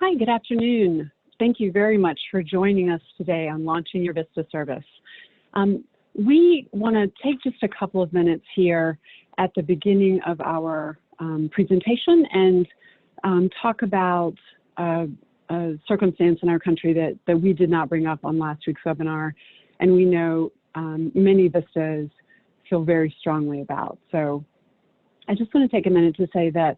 Hi, good afternoon. Thank you very much for joining us today on launching your VISTA service. We want to take just a couple of minutes here at the beginning of our presentation and talk about a circumstance in our country that we did not bring up on last week's webinar, and we know many VISTAs feel very strongly about. So I just want to take a minute to say that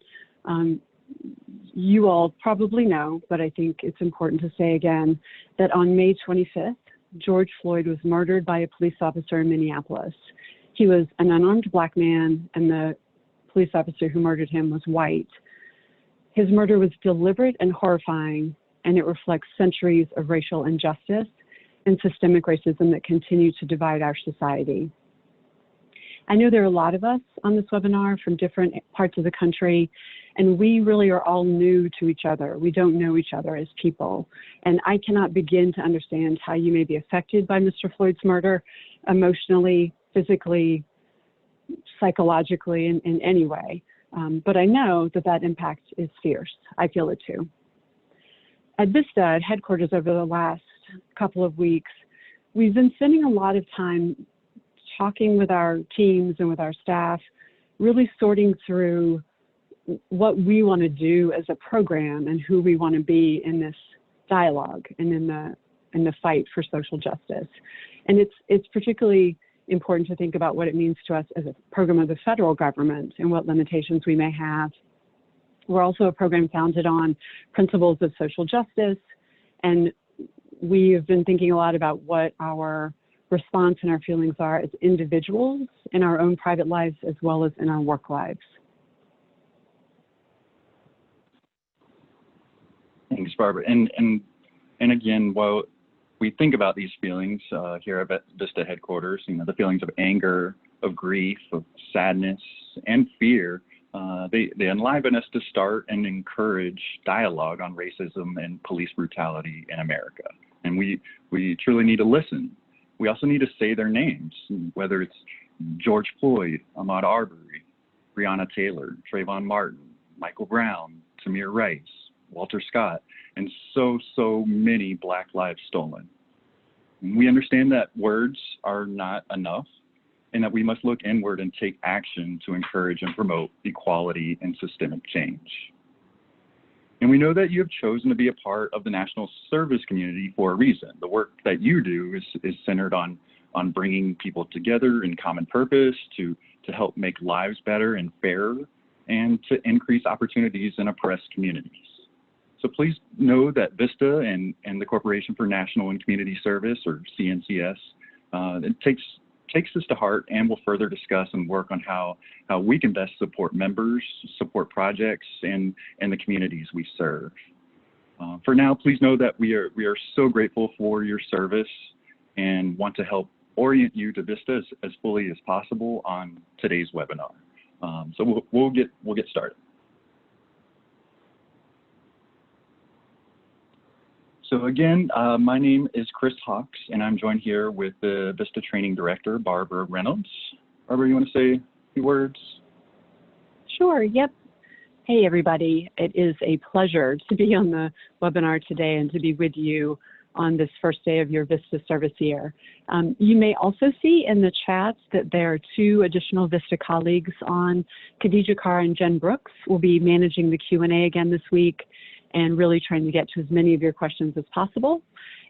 you all probably know, but I think it's important to say again, that on May 25th, George Floyd was murdered by a police officer in Minneapolis. He was an unarmed Black man, and the police officer who murdered him was white. His murder was deliberate and horrifying, and it reflects centuries of racial injustice and systemic racism that continue to divide our society. I know there are a lot of us on this webinar from different parts of the country, and we really are all new to each other. We don't know each other as people, and I cannot begin to understand how you may be affected by Mr. Floyd's murder emotionally, physically, psychologically, in any way. But I know that that impact is fierce. I feel it too. At VISTA, at headquarters over the last couple of weeks, we've been spending a lot of time talking with our teams and with our staff, really sorting through what we want to do as a program and who we want to be in this dialogue and in the fight for social justice. And it's particularly important to think about what it means to us as a program of the federal government and what limitations we may have. We're also a program founded on principles of social justice, and we have been thinking a lot about what our response and our feelings are as individuals in our own private lives as well as in our work lives. Thanks, Barbara. And again, while we think about these feelings here at VISTA headquarters, the feelings of anger, of grief, of sadness, and fear, they enliven us to start and encourage dialogue on racism and police brutality in America. And we truly need to listen. We also need to say their names, whether it's George Floyd, Ahmaud Arbery, Breonna Taylor, Trayvon Martin, Michael Brown, Tamir Rice, Walter Scott, and so many Black lives stolen. We understand that words are not enough and that we must look inward and take action to encourage and promote equality and systemic change. And we know that you have chosen to be a part of the national service community for a reason. The work that you do is centered on bringing people together in common purpose to help make lives better and fairer and to increase opportunities in oppressed communities. So please know that VISTA and the Corporation for National and Community Service, or CNCS, it takes this to heart and will further discuss and work on how we can best support members, support projects, and the communities we serve. For now, please know that we are so grateful for your service and want to help orient you to VISTA as fully as possible on today's webinar. So we'll get started. So again, my name is Chris Hawks, and I'm joined here with the VISTA Training Director, Barbara Reynolds. Barbara, you want to say a few words? Sure, yep. Hey, everybody. It is a pleasure to be on the webinar today and to be with you on this first day of your VISTA service year. You may also see in the chat that there are 2 additional VISTA colleagues on. Khadija Carr and Jen Brooks will be managing the Q&A again this week and really trying to get to as many of your questions as possible.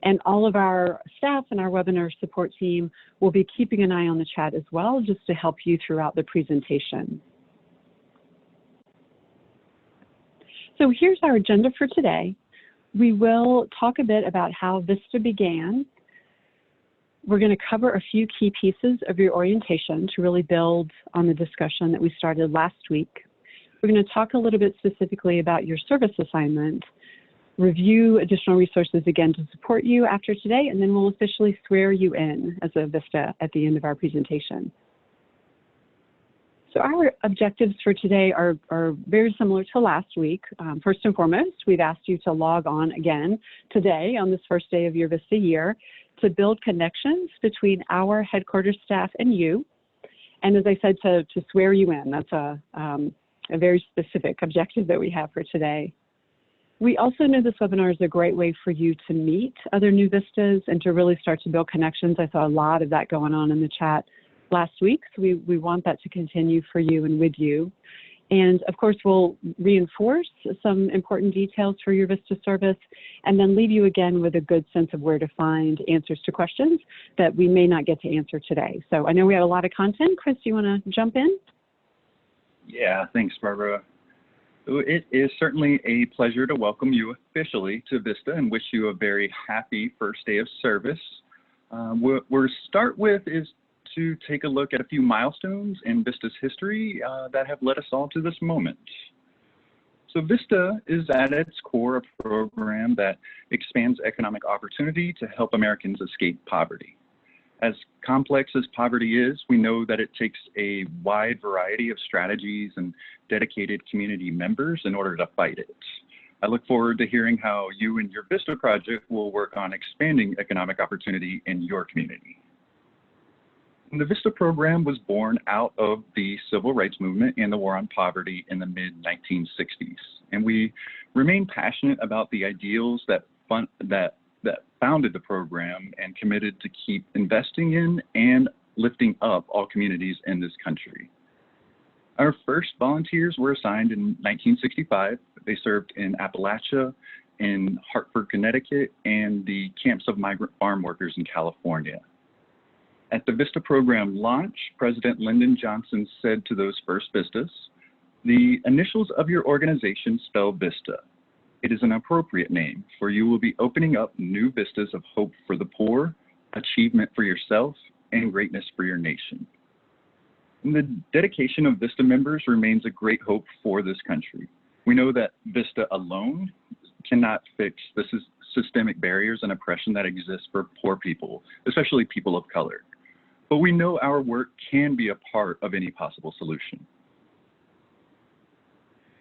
And all of our staff and our webinar support team will be keeping an eye on the chat as well, just to help you throughout the presentation. So here's our agenda for today. We will talk a bit about how VISTA began. We're going to cover a few key pieces of your orientation to really build on the discussion that we started last week. We're going to talk a little bit specifically about your service assignment, review additional resources again to support you after today, and then we'll officially swear you in as a VISTA at the end of our presentation. So our objectives for today are very similar to last week. First and foremost, we've asked you to log on again today on this first day of your VISTA year to build connections between our headquarters staff and you. And as I said, to swear you in. That's a very specific objective that we have for today. We also know this webinar is a great way for you to meet other new VISTAs and to really start to build connections. I saw a lot of that going on in the chat last week, so we want that to continue for you and with you. And of course, we'll reinforce some important details for your VISTA service and then leave you again with a good sense of where to find answers to questions that we may not get to answer today. So I know we have a lot of content. Chris, do you want to jump in? Yeah, thanks, Barbara. It is certainly a pleasure to welcome you officially to VISTA and wish you a very happy first day of service. What we'll start with is to take a look at a few milestones in VISTA's history that have led us all to this moment. So VISTA is at its core a program that expands economic opportunity to help Americans escape poverty. As complex as poverty is, we know that it takes a wide variety of strategies and dedicated community members in order to fight it. I look forward to hearing how you and your VISTA project will work on expanding economic opportunity in your community. The VISTA program was born out of the civil rights movement and the war on poverty in the mid-1960s. And we remain passionate about the ideals that founded the program and committed to keep investing in and lifting up all communities in this country. Our first volunteers were assigned in 1965. They served in Appalachia, in Hartford, Connecticut, and the camps of migrant farm workers in California. At the VISTA program launch, President Lyndon Johnson said to those first VISTAs, "The initials of your organization spell VISTA. It is an appropriate name, for you will be opening up new vistas of hope for the poor, achievement for yourself, and greatness for your nation." And the dedication of VISTA members remains a great hope for this country. We know that VISTA alone cannot fix the systemic barriers and oppression that exists for poor people, especially people of color. But we know our work can be a part of any possible solution.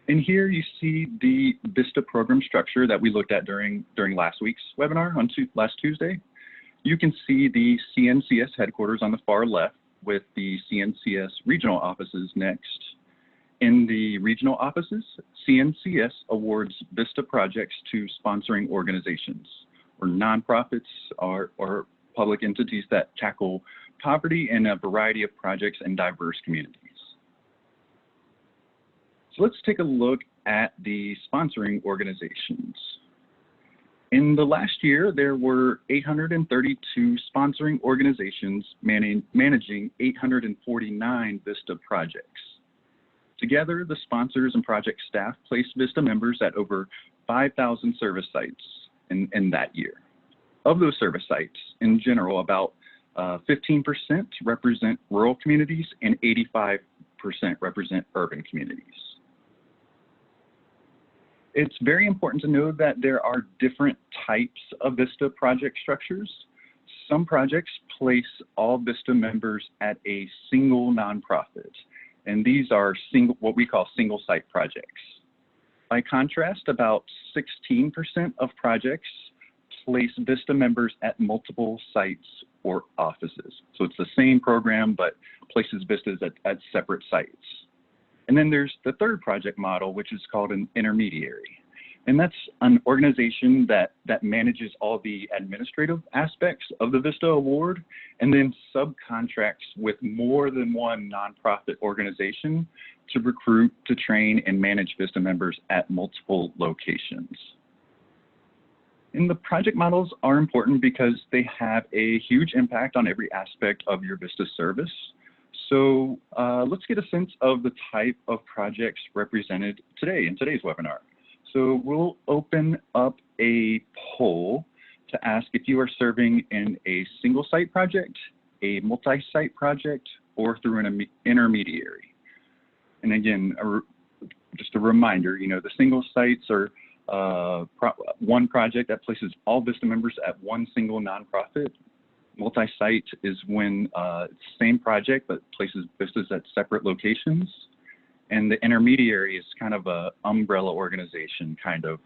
And here you see the VISTA program structure that we looked at during last week's webinar on last Tuesday. You can see the CNCS headquarters on the far left with the CNCS regional offices next. In the regional offices, CNCS awards VISTA projects to sponsoring organizations or nonprofits or public entities that tackle poverty in a variety of projects in diverse communities. So let's take a look at the sponsoring organizations. In the last year, there were 832 sponsoring organizations managing 849 VISTA projects. Together, the sponsors and project staff placed VISTA members at over 5,000 service sites in that year. Of those service sites, in general, about 15% represent rural communities and 85% represent urban communities. It's very important to know that there are different types of VISTA project structures. Some projects place all VISTA members at a single nonprofit, and these are what we call single site projects. By contrast, about 16% of projects place VISTA members at multiple sites or offices. So it's the same program, but places VISTAs at separate sites. And then there's the third project model, which is called an intermediary. And that's an organization that manages all the administrative aspects of the VISTA award and then subcontracts with more than one nonprofit organization to recruit, to train, and manage VISTA members at multiple locations. And the project models are important because they have a huge impact on every aspect of your VISTA service. So let's get a sense of the type of projects represented today in today's webinar. So we'll open up a poll to ask if you are serving in a single site project, a multi-site project, or through an intermediary. And again, just a reminder, the single sites are one project that places all VISTA members at one single nonprofit. Multi-site is when it's the same project but places VISTAs at separate locations. And the intermediary is kind of an umbrella organization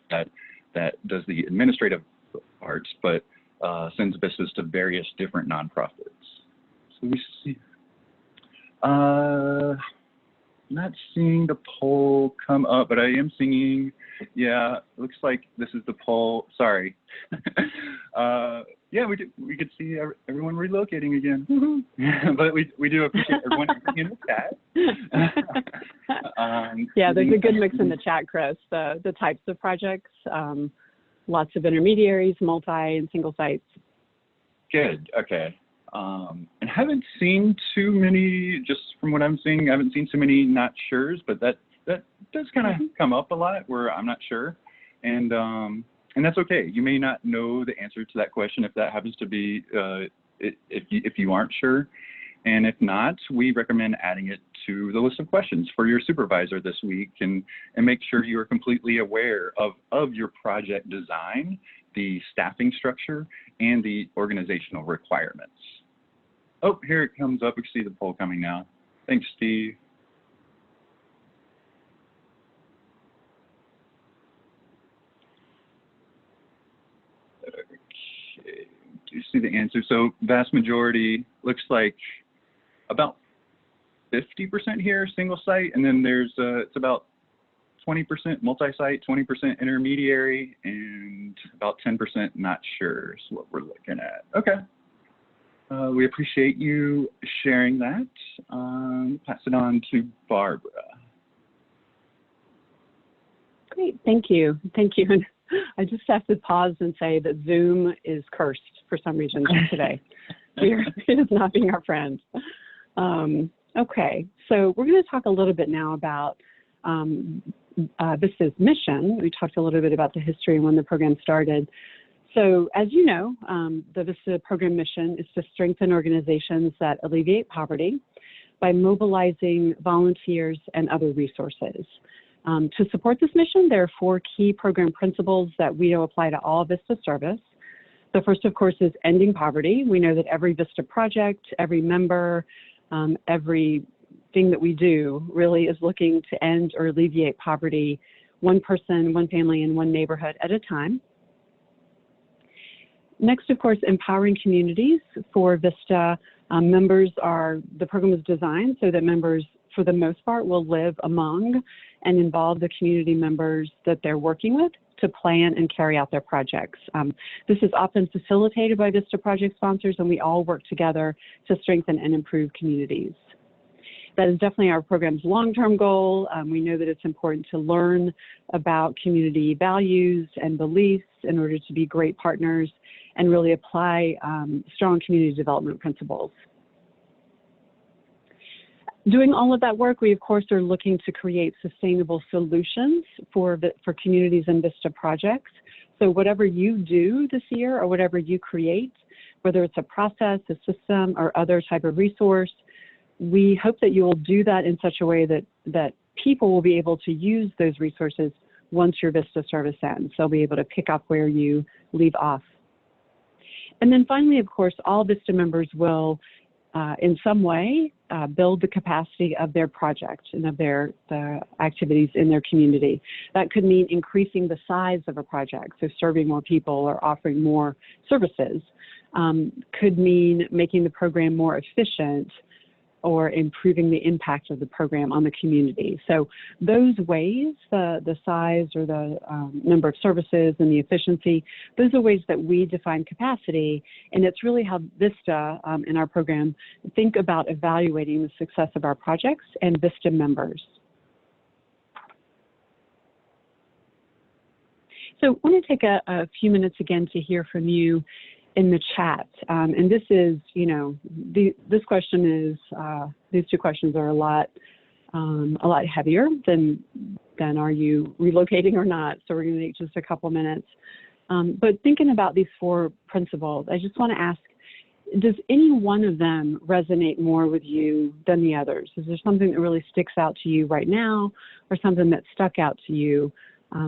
that does the administrative parts but sends VISTAs to various different nonprofits. So we see, not seeing the poll come up, but I am seeing, yeah, it looks like this is the poll. Sorry. Yeah, we could see everyone relocating again. But we do appreciate everyone in the chat. Yeah, there's a good mix in the chat, Chris. The types of projects, lots of intermediaries, multi and single sites. Good. Okay. And haven't seen too many, just from what I'm seeing, I haven't seen too many not sures, but that does kind of come up a lot where I'm not sure. And that's okay. You may not know the answer to that question if that happens to be, if you aren't sure. And if not, we recommend adding it to the list of questions for your supervisor this week and make sure you are completely aware of your project design, the staffing structure, and the organizational requirements. Oh, here it comes up. We can see the poll coming now. Thanks, Steve. Okay, do you see the answer? So vast majority looks like about 50% here, single site, and then there's it's about 20% multi-site, 20% intermediary, and about 10% not sure is what we're looking at. Okay. We appreciate you sharing that. Pass it on to Barbara. Great, thank you. Thank you. And I just have to pause and say that Zoom is cursed for some reason today. It is not being our friend. Okay, so we're going to talk a little bit now about VISTA's mission. We talked a little bit about the history and when the program started. So as you know, the VISTA program mission is to strengthen organizations that alleviate poverty by mobilizing volunteers and other resources. To support this mission, there are 4 key program principles that we know apply to all VISTA service. The first, of course, is ending poverty. We know that every VISTA project, every member, everything that we do really is looking to end or alleviate poverty, one person, one family, and one neighborhood at a time. Next, of course, empowering communities. For VISTA, the program is designed so that members, for the most part, will live among and involve the community members that they're working with to plan and carry out their projects. This is often facilitated by VISTA project sponsors, and we all work together to strengthen and improve communities. That is definitely our program's long-term goal. We know that it's important to learn about community values and beliefs in order to be great partners and really apply strong community development principles. Doing all of that work, we of course are looking to create sustainable solutions for communities and VISTA projects. So whatever you do this year or whatever you create, whether it's a process, a system, or other type of resource, we hope that you will do that in such a way that people will be able to use those resources once your VISTA service ends. They'll be able to pick up where you leave off. And then finally, of course, all VISTA members will, in some way, build the capacity of their project and of the activities in their community. That could mean increasing the size of a project, so serving more people or offering more services. Could mean making the program more efficient or improving the impact of the program on the community. So those ways, the size or the number of services and the efficiency, those are ways that we define capacity, and it's really how VISTA in our program think about evaluating the success of our projects and VISTA members. So I want to take a few minutes again to hear from you in the chat. And this is, this question is, these two questions are a lot heavier than are you relocating or not. So we're going to take just a couple minutes. But thinking about these 4 principles, I just want to ask, does any one of them resonate more with you than the others? Is there something that really sticks out to you right now or something that stuck out to you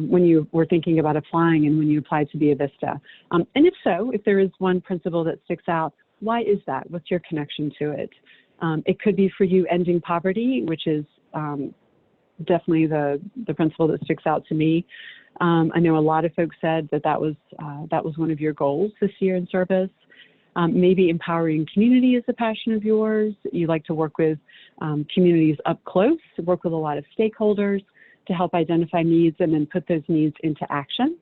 when you were thinking about applying and when you applied to be a VISTA? And if so, if there is one principle that sticks out, why is that? What's your connection to it? It could be for you ending poverty, which is definitely the principle that sticks out to me. I know a lot of folks said that was one of your goals this year in service. Maybe empowering community is a passion of yours. You like to work with communities up close, work with a lot of stakeholders to help identify needs and then put those needs into action.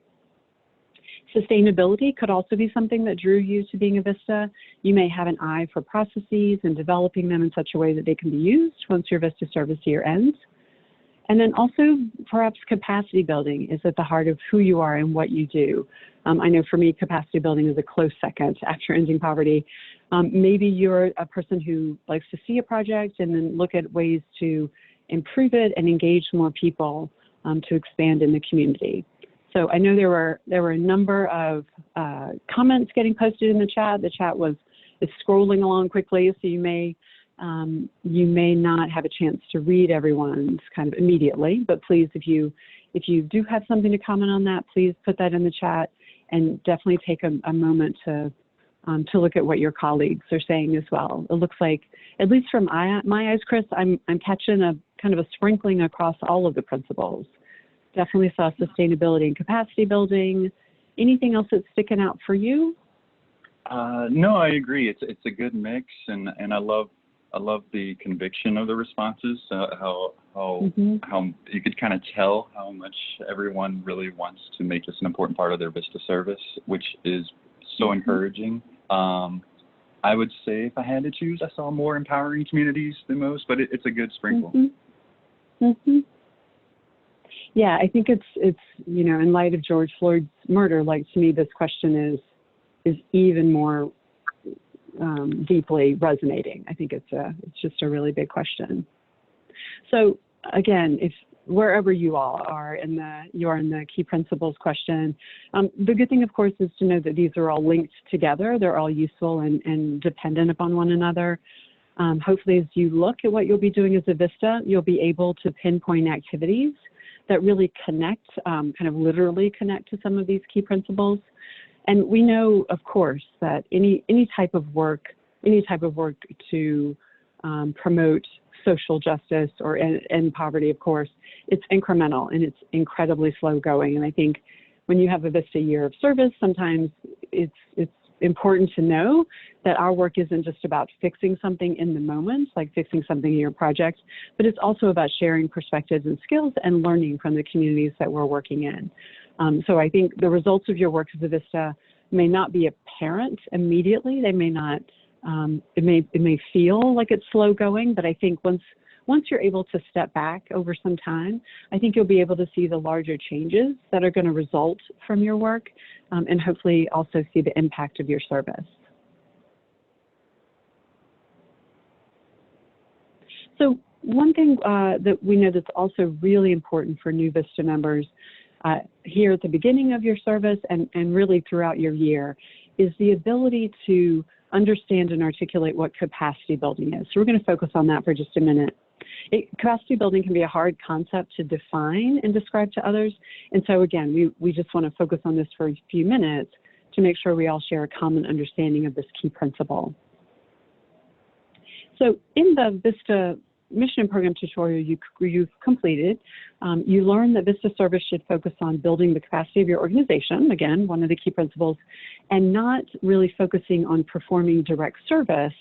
Sustainability could also be something that drew you to being a VISTA. You may have an eye for processes and developing them in such a way that they can be used once your VISTA service year ends. And then also perhaps capacity building is at the heart of who you are and what you do. I know for me, capacity building is a close second after ending poverty. Maybe you're a person who likes to see a project and then look at ways to improve it and engage more people to expand in the community. So I know there were a number of comments getting posted in the chat. The chat is scrolling along quickly, so you may not have a chance to read everyone's kind of immediately. But please, if you do have something to comment on that, please put that in the chat, and definitely take a moment to look at what your colleagues are saying as well. It looks like, at least from my eyes, Chris, I'm catching a kind of a sprinkling across all of the principles. Definitely saw sustainability and capacity building. Anything else that's sticking out for you? No, I agree. It's a good mix, and I love the conviction of the responses. How you could kind of tell how much everyone really wants to make this an important part of their VISTA service, which is so encouraging. I would say if I had to choose, I saw more empowering communities than most, but it's a good sprinkle. Yeah, I think it's in light of George Floyd's murder, like, to me, this question is even more deeply resonating. I think it's just a really big question. So again, if wherever you all are in the key principles question, the good thing, of course, is to know that these are all linked together. They're all useful and dependent upon one another. Hopefully, as you look at what you'll be doing as a VISTA, you'll be able to pinpoint activities that really connect, kind of literally connect to some of these key principles. And we know, of course, that any type of work to promote social justice or end poverty, of course, it's incremental and it's incredibly slow going. And I think when you have a VISTA year of service, sometimes it's important to know that our work isn't just about fixing something in the moment, like fixing something in your project, but it's also about sharing perspectives and skills and learning from the communities that we're working in. So I think the results of your work as a VISTA may not be apparent immediately. They may not, it may feel like it's slow going, but I think once you're able to step back over some time, I think you'll be able to see the larger changes that are going to result from your work, and hopefully also see the impact of your service. So one thing that we know that's also really important for new VISTA members here at the beginning of your service and really throughout your year is the ability to understand and articulate what capacity building is. So we're going to focus on that for just a minute. Capacity building can be a hard concept to define and describe to others. And so again, we just want to focus on this for a few minutes to make sure we all share a common understanding of this key principle. So in the VISTA mission and program tutorial you've completed, you learned that VISTA service should focus on building the capacity of your organization, again, one of the key principles, and not really focusing on performing direct service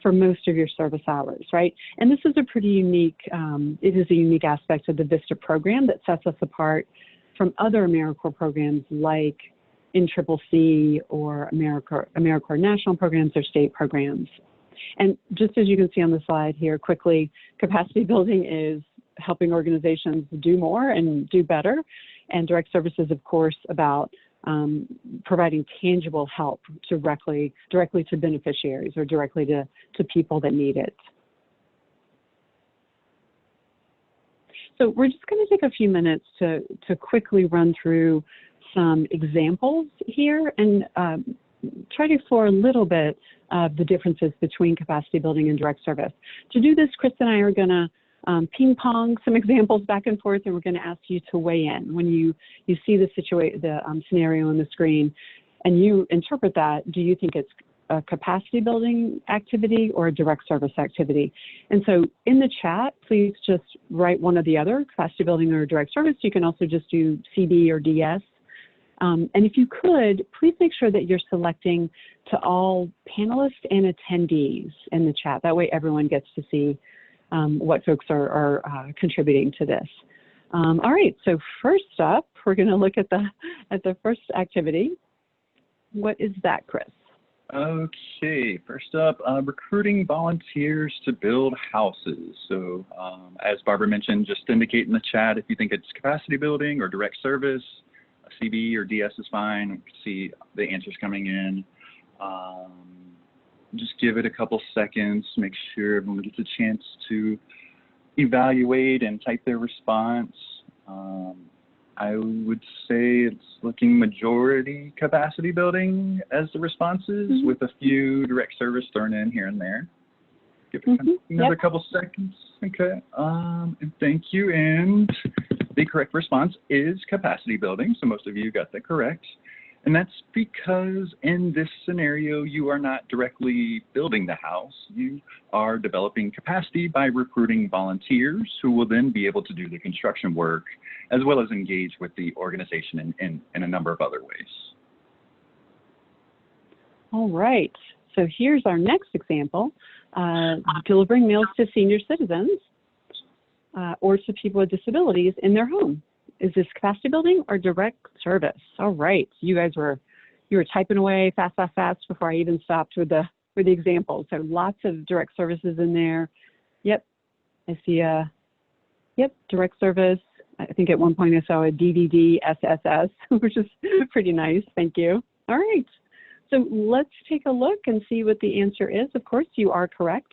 for most of your service hours, right? And this is a pretty unique, it is a unique aspect of the VISTA program that sets us apart from other AmeriCorps programs like NCCC or AmeriCorps national programs or state programs. And just as you can see on the slide here quickly, capacity building is helping organizations do more and do better. And direct service is, of course, about providing tangible help directly to beneficiaries or directly to people that need it. So we're just going to take a few minutes to quickly run through some examples here and try to explore a little bit of the differences between capacity building and direct service. To do this, Chris and I are going to ping pong some examples back and forth, and we're going to ask you to weigh in. When you see the scenario on the screen and you interpret that, do you think it's a capacity building activity or a direct service activity? And so in the chat, please just write one or the other, capacity building or direct service. You can also just do CD or DS. And if you could, please make sure that you're selecting to all panelists and attendees in the chat. That way everyone gets to see what folks are contributing to this. All right, so first up, we're going to look at the first activity. What is that, Chris? Okay, first up, recruiting volunteers to build houses. So as Barbara mentioned, just indicate in the chat if you think it's capacity building or direct service. A CB or DS is fine. You can see the answers coming in. Just give it a couple seconds, make sure everyone gets a chance to evaluate and type their response. I would say it's looking majority capacity building as the responses, with a few direct service thrown in here and there. Give it another couple seconds. Okay. And thank you. And the correct response is capacity building. So most of you got that correct. And that's because in this scenario, you are not directly building the house. You are developing capacity by recruiting volunteers who will then be able to do the construction work, as well as engage with the organization in a number of other ways. All right, so here's our next example, delivering meals to senior citizens or to people with disabilities in their home. Is this capacity building or direct service? All right, you were typing away fast before I even stopped with the examples. So lots of direct services in there. Yep, I see yep, direct service. I think at one point I saw a DDD SSS, which is pretty nice. Thank you. All right, so let's take a look and see what the answer is. Of course, you are correct.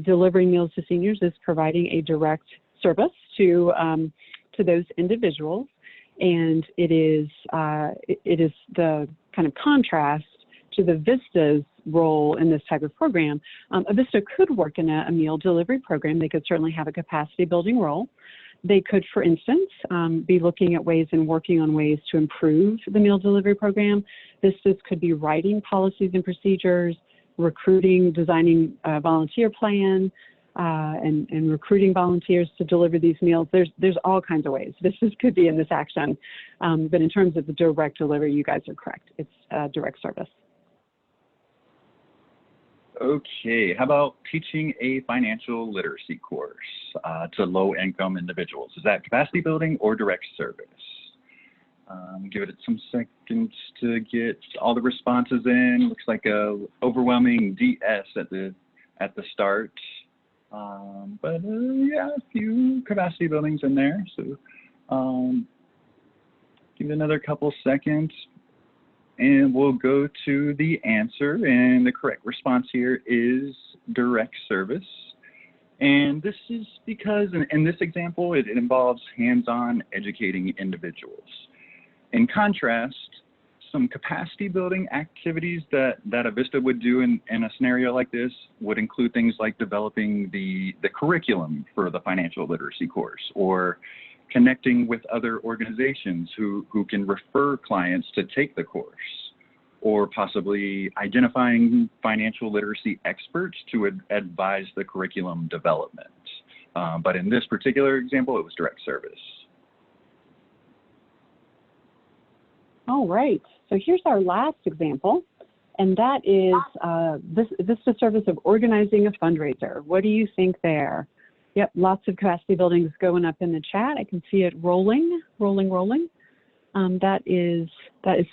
Delivering meals to seniors is providing a direct service to those individuals, and it is the kind of contrast to the VISTA's role in this type of program. A VISTA could work in a meal delivery program. They could certainly have a capacity building role. They could, for instance, be looking at ways and working on ways to improve the meal delivery program. VISTAs could be writing policies and procedures, recruiting, designing a volunteer plan, and recruiting volunteers to deliver these meals. There's all kinds of ways this could be in this action. But in terms of the direct delivery, you guys are correct. It's direct service. Okay, how about teaching a financial literacy course to low-income individuals? Is that capacity building or direct service? Give it some seconds to get all the responses in. Looks like a overwhelming DS at the start. But yeah, a few capacity buildings in there. So give it another couple seconds and we'll go to the answer. And the correct response here is direct service. And this is because in this example, it involves hands-on educating individuals. In contrast, some capacity building activities that a VISTA would do in a scenario like this would include things like developing the curriculum for the financial literacy course, or connecting with other organizations who can refer clients to take the course, or possibly identifying financial literacy experts to advise the curriculum development. But in this particular example, it was direct service. All right, so here's our last example, and that is VISTA service of organizing a fundraiser. What do you think there? Yep, lots of capacity buildings going up in the chat. I can see it rolling. That is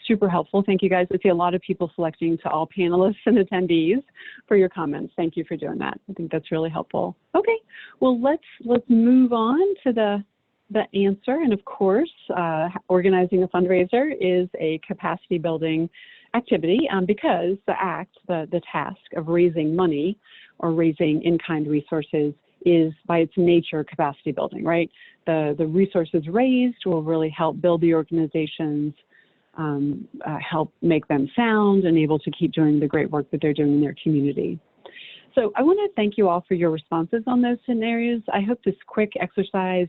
super helpful. Thank you guys. I see a lot of people selecting to all panelists and attendees for your comments. Thank you for doing that. I think that's really helpful. Okay, well let's move on to the answer. And of course, organizing a fundraiser is a capacity building activity because the task of raising money or raising in-kind resources is by its nature capacity building, right? The resources raised will really help build the organizations, help make them sound and able to keep doing the great work that they're doing in their community. So I want to thank you all for your responses on those scenarios. I hope this quick exercise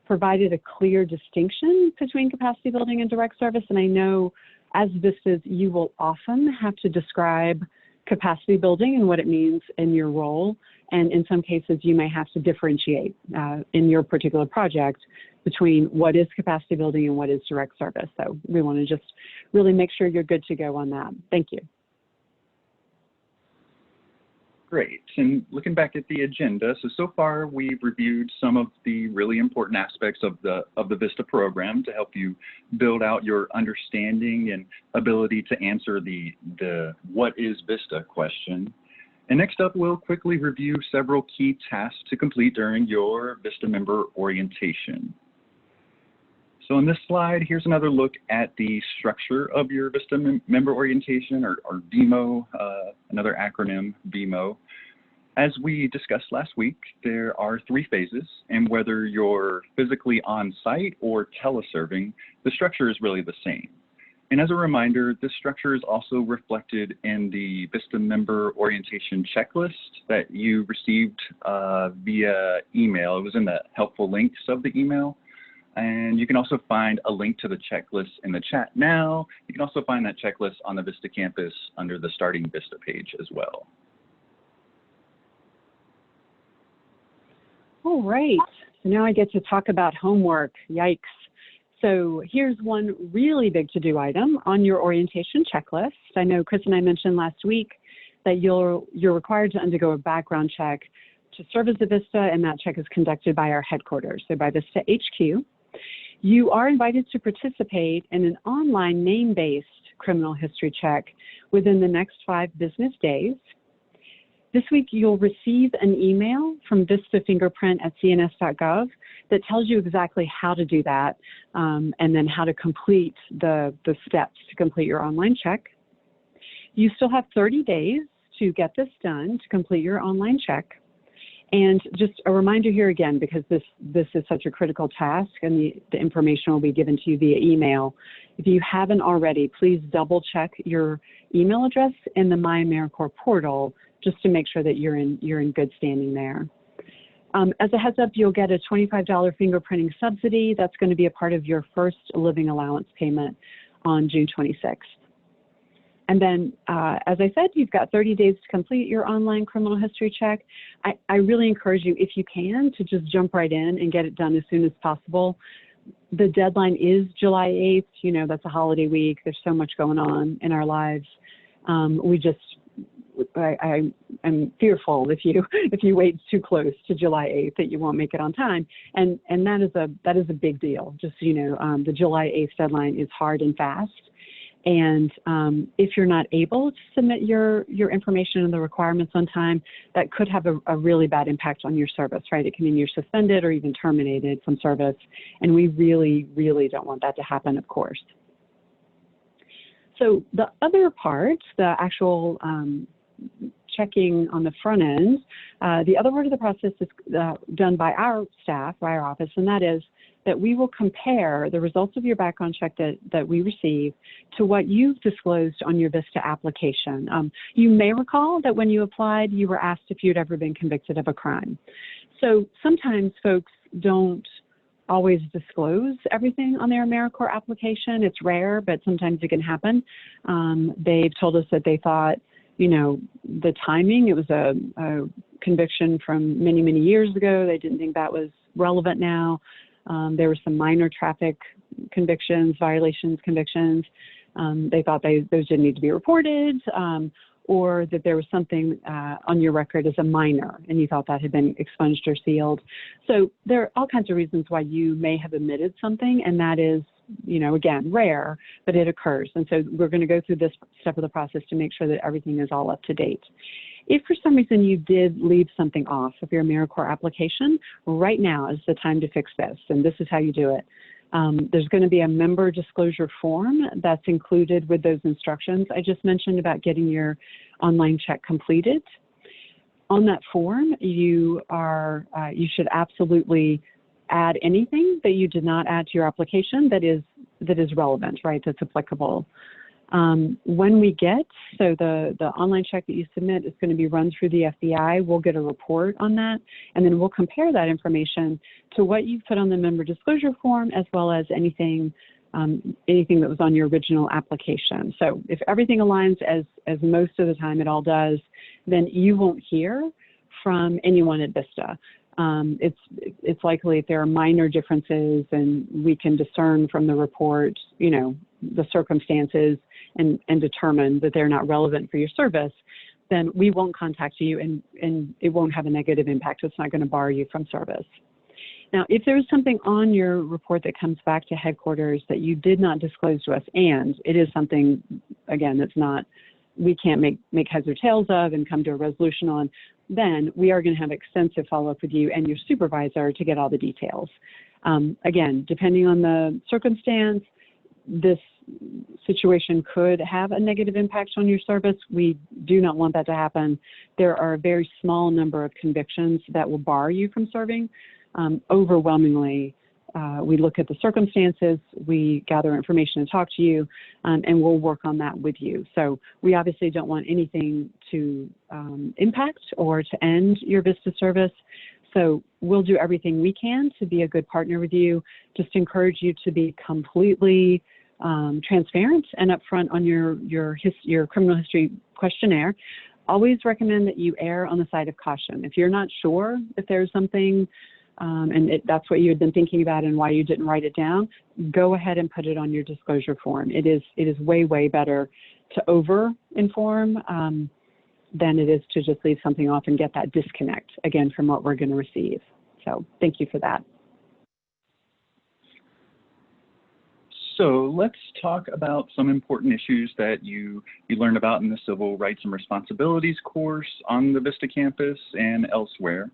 provided a clear distinction between capacity building and direct service. And I know as VISTAs, you will often have to describe capacity building and what it means in your role, And in some cases, you may have to differentiate in your particular project between what is capacity building and what is direct service. So we want to just really make sure you're good to go on that. Thank you. Great. And looking back at the agenda, so far we've reviewed some of the really important aspects of the VISTA program to help you build out your understanding and ability to answer the what is VISTA question. And next up, we'll quickly review several key tasks to complete during your VISTA member orientation. So on this slide, here's another look at the structure of your VISTA member orientation, or VMO, another acronym, VMO. As we discussed last week, there are 3 phases, and whether you're physically on site or teleserving, the structure is really the same. And as a reminder, this structure is also reflected in the VISTA member orientation checklist that you received via email. It was in the helpful links of the email. And you can also find a link to the checklist in the chat now. You can also find that checklist on the VISTA campus under the Starting VISTA page as well. All right, so now I get to talk about homework. Yikes. So here's one really big to-do item on your orientation checklist. I know Chris and I mentioned last week that you're required to undergo a background check to serve as a VISTA, and that check is conducted by our headquarters, so by VISTA HQ. You are invited to participate in an online name-based criminal history check within the next 5 business days. This week, you'll receive an email from VISTA Fingerprint at cns.gov that tells you exactly how to do that and then how to complete the steps to complete your online check. You still have 30 days to get this done, to complete your online check. And just a reminder here again, because this is such a critical task and the information will be given to you via email. If you haven't already, please double check your email address in the My AmeriCorps portal just to make sure that you're in good standing there. As a heads up, you'll get a $25 fingerprinting subsidy. That's going to be a part of your first living allowance payment on June 26th. And then, as I said, you've got 30 days to complete your online criminal history check. I really encourage you, if you can, to just jump right in and get it done as soon as possible. The deadline is July 8th. You know, that's a holiday week. There's so much going on in our lives. I am fearful if you wait too close to July 8th that you won't make it on time, and that is a big deal. Just so you know, the July 8th deadline is hard and fast. And if you're not able to submit your information and the requirements on time, that could have a really bad impact on your service, right? It can mean you're suspended or even terminated from service. And we really, really don't want that to happen, of course. So the other part, the actual checking on the front end, the other part of the process is done by our staff, by our office, and that is that we will compare the results of your background check that we receive to what you've disclosed on your VISTA application. You may recall that when you applied, you were asked if you'd ever been convicted of a crime. So sometimes folks don't always disclose everything on their AmeriCorps application. It's rare, but sometimes it can happen. They've told us that they thought, you know, the timing, it was a conviction from many, many years ago. They didn't think that was relevant now. There were some minor traffic convictions, violations convictions. They thought those didn't need to be reported, or that there was something on your record as a minor and you thought that had been expunged or sealed. So there are all kinds of reasons why you may have omitted something, and that is, you know, again, rare, but it occurs. And so we're going to go through this step of the process to make sure that everything is all up to date. If for some reason you did leave something off of your AmeriCorps application, right now is the time to fix this, and this is how you do it. There's going to be a member disclosure form that's included with those instructions I just mentioned about getting your online check completed. On that form, you should absolutely add anything that you did not add to your application that is relevant, right, that's applicable. When we get, so the online check that you submit is going to be run through the FBI. We'll get a report on that, and then we'll compare that information to what you've put on the member disclosure form, as well as anything that was on your original application. So if everything aligns as most of the time it all does, then you won't hear from anyone at VISTA. It's likely if there are minor differences and we can discern from the report, you know, the circumstances and determine that they're not relevant for your service, then we won't contact you and it won't have a negative impact. It's not going to bar you from service. Now, if there's something on your report that comes back to headquarters that you did not disclose to us, and it is something, again, that's not, we can't make heads or tails of and come to a resolution on, then we are going to have extensive follow-up with you and your supervisor to get all the details. Again, depending on the circumstance, this situation could have a negative impact on your service. We do not want that to happen. There are a very small number of convictions that will bar you from serving. Overwhelmingly, we look at the circumstances, we gather information and talk to you, and we'll work on that with you. So we obviously don't want anything to impact or to end your VISTA service. So we'll do everything we can to be a good partner with you. Just encourage you to be completely transparent and upfront on your criminal history questionnaire. Always recommend that you err on the side of caution. If you're not sure if there's something and that's what you had been thinking about and why you didn't write it down, go ahead and put it on your disclosure form. It is way better to over-inform than it is to just leave something off and get that disconnect, again, from what we're going to receive. So thank you for that. So let's talk about some important issues that you learned about in the Civil Rights and Responsibilities course on the VISTA campus and elsewhere.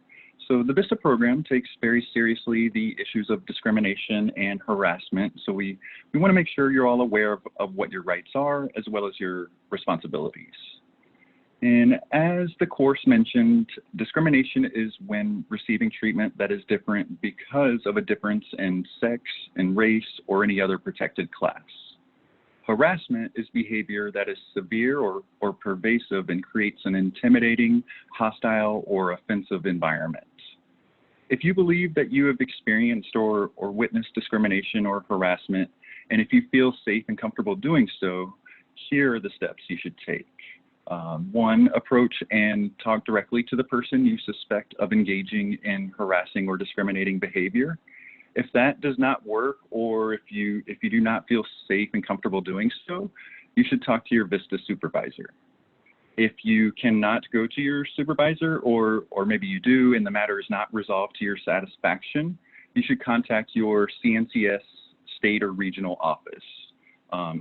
So the VISTA program takes very seriously the issues of discrimination and harassment. So we want to make sure you're all aware of what your rights are as well as your responsibilities. And as the course mentioned, discrimination is when receiving treatment that is different because of a difference in sex, in race, or any other protected class. Harassment is behavior that is severe or pervasive and creates an intimidating, hostile, or offensive environment. If you believe that you have experienced or witnessed discrimination or harassment, and if you feel safe and comfortable doing so, here are the steps you should take. 1, approach and talk directly to the person you suspect of engaging in harassing or discriminating behavior. If that does not work, or if you do not feel safe and comfortable doing so, you should talk to your VISTA supervisor. If you cannot go to your supervisor, or maybe you do and the matter is not resolved to your satisfaction, you should contact your CNCS state or regional office.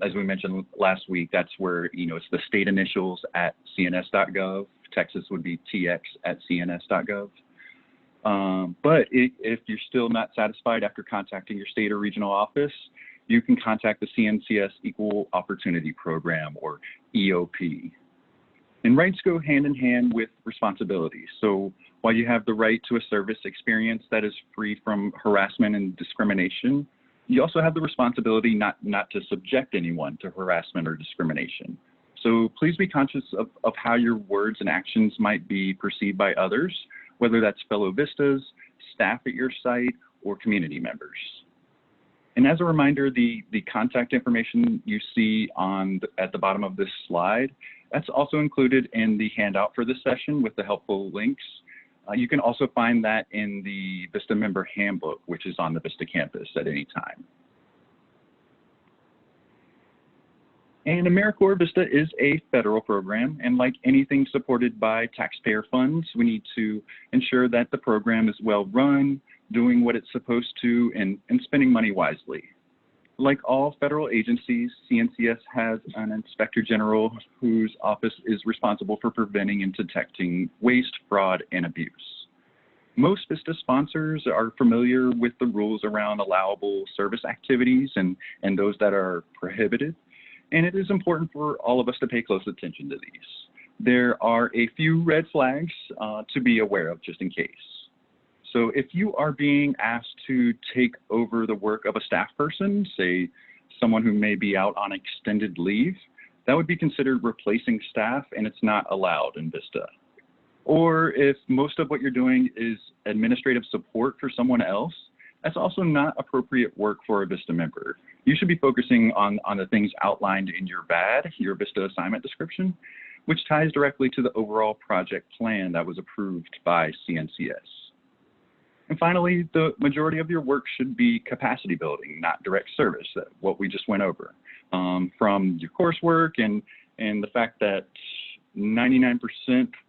As we mentioned last week, that's where, it's the state initials at cns.gov. Texas would be TX at cns.gov. But if you're still not satisfied after contacting your state or regional office, you can contact the CNCS Equal Opportunity Program, or EOP. And rights go hand in hand with responsibilities. So while you have the right to a service experience that is free from harassment and discrimination, you also have the responsibility not to subject anyone to harassment or discrimination. So please be conscious of how your words and actions might be perceived by others, whether that's fellow VISTAs, staff at your site, or community members. And as a reminder, the contact information you see at the bottom of this slide, that's also included in the handout for this session with the helpful links. You can also find that in the VISTA member handbook, which is on the VISTA campus at any time. And AmeriCorps VISTA is a federal program, and like anything supported by taxpayer funds, we need to ensure that the program is well run, doing what it's supposed to, and spending money wisely. Like all federal agencies, CNCS has an Inspector General whose office is responsible for preventing and detecting waste, fraud, and abuse. Most VISTA sponsors are familiar with the rules around allowable service activities and those that are prohibited, and it is important for all of us to pay close attention to these. There are a few red flags to be aware of just in case. So if you are being asked to take over the work of a staff person, say someone who may be out on extended leave, that would be considered replacing staff, and it's not allowed in VISTA. Or if most of what you're doing is administrative support for someone else, that's also not appropriate work for a VISTA member. You should be focusing on the things outlined in your VAD, your VISTA Assignment Description, which ties directly to the overall project plan that was approved by CNCS. And finally, the majority of your work should be capacity building, not direct service, what we just went over. From your coursework and the fact that 99%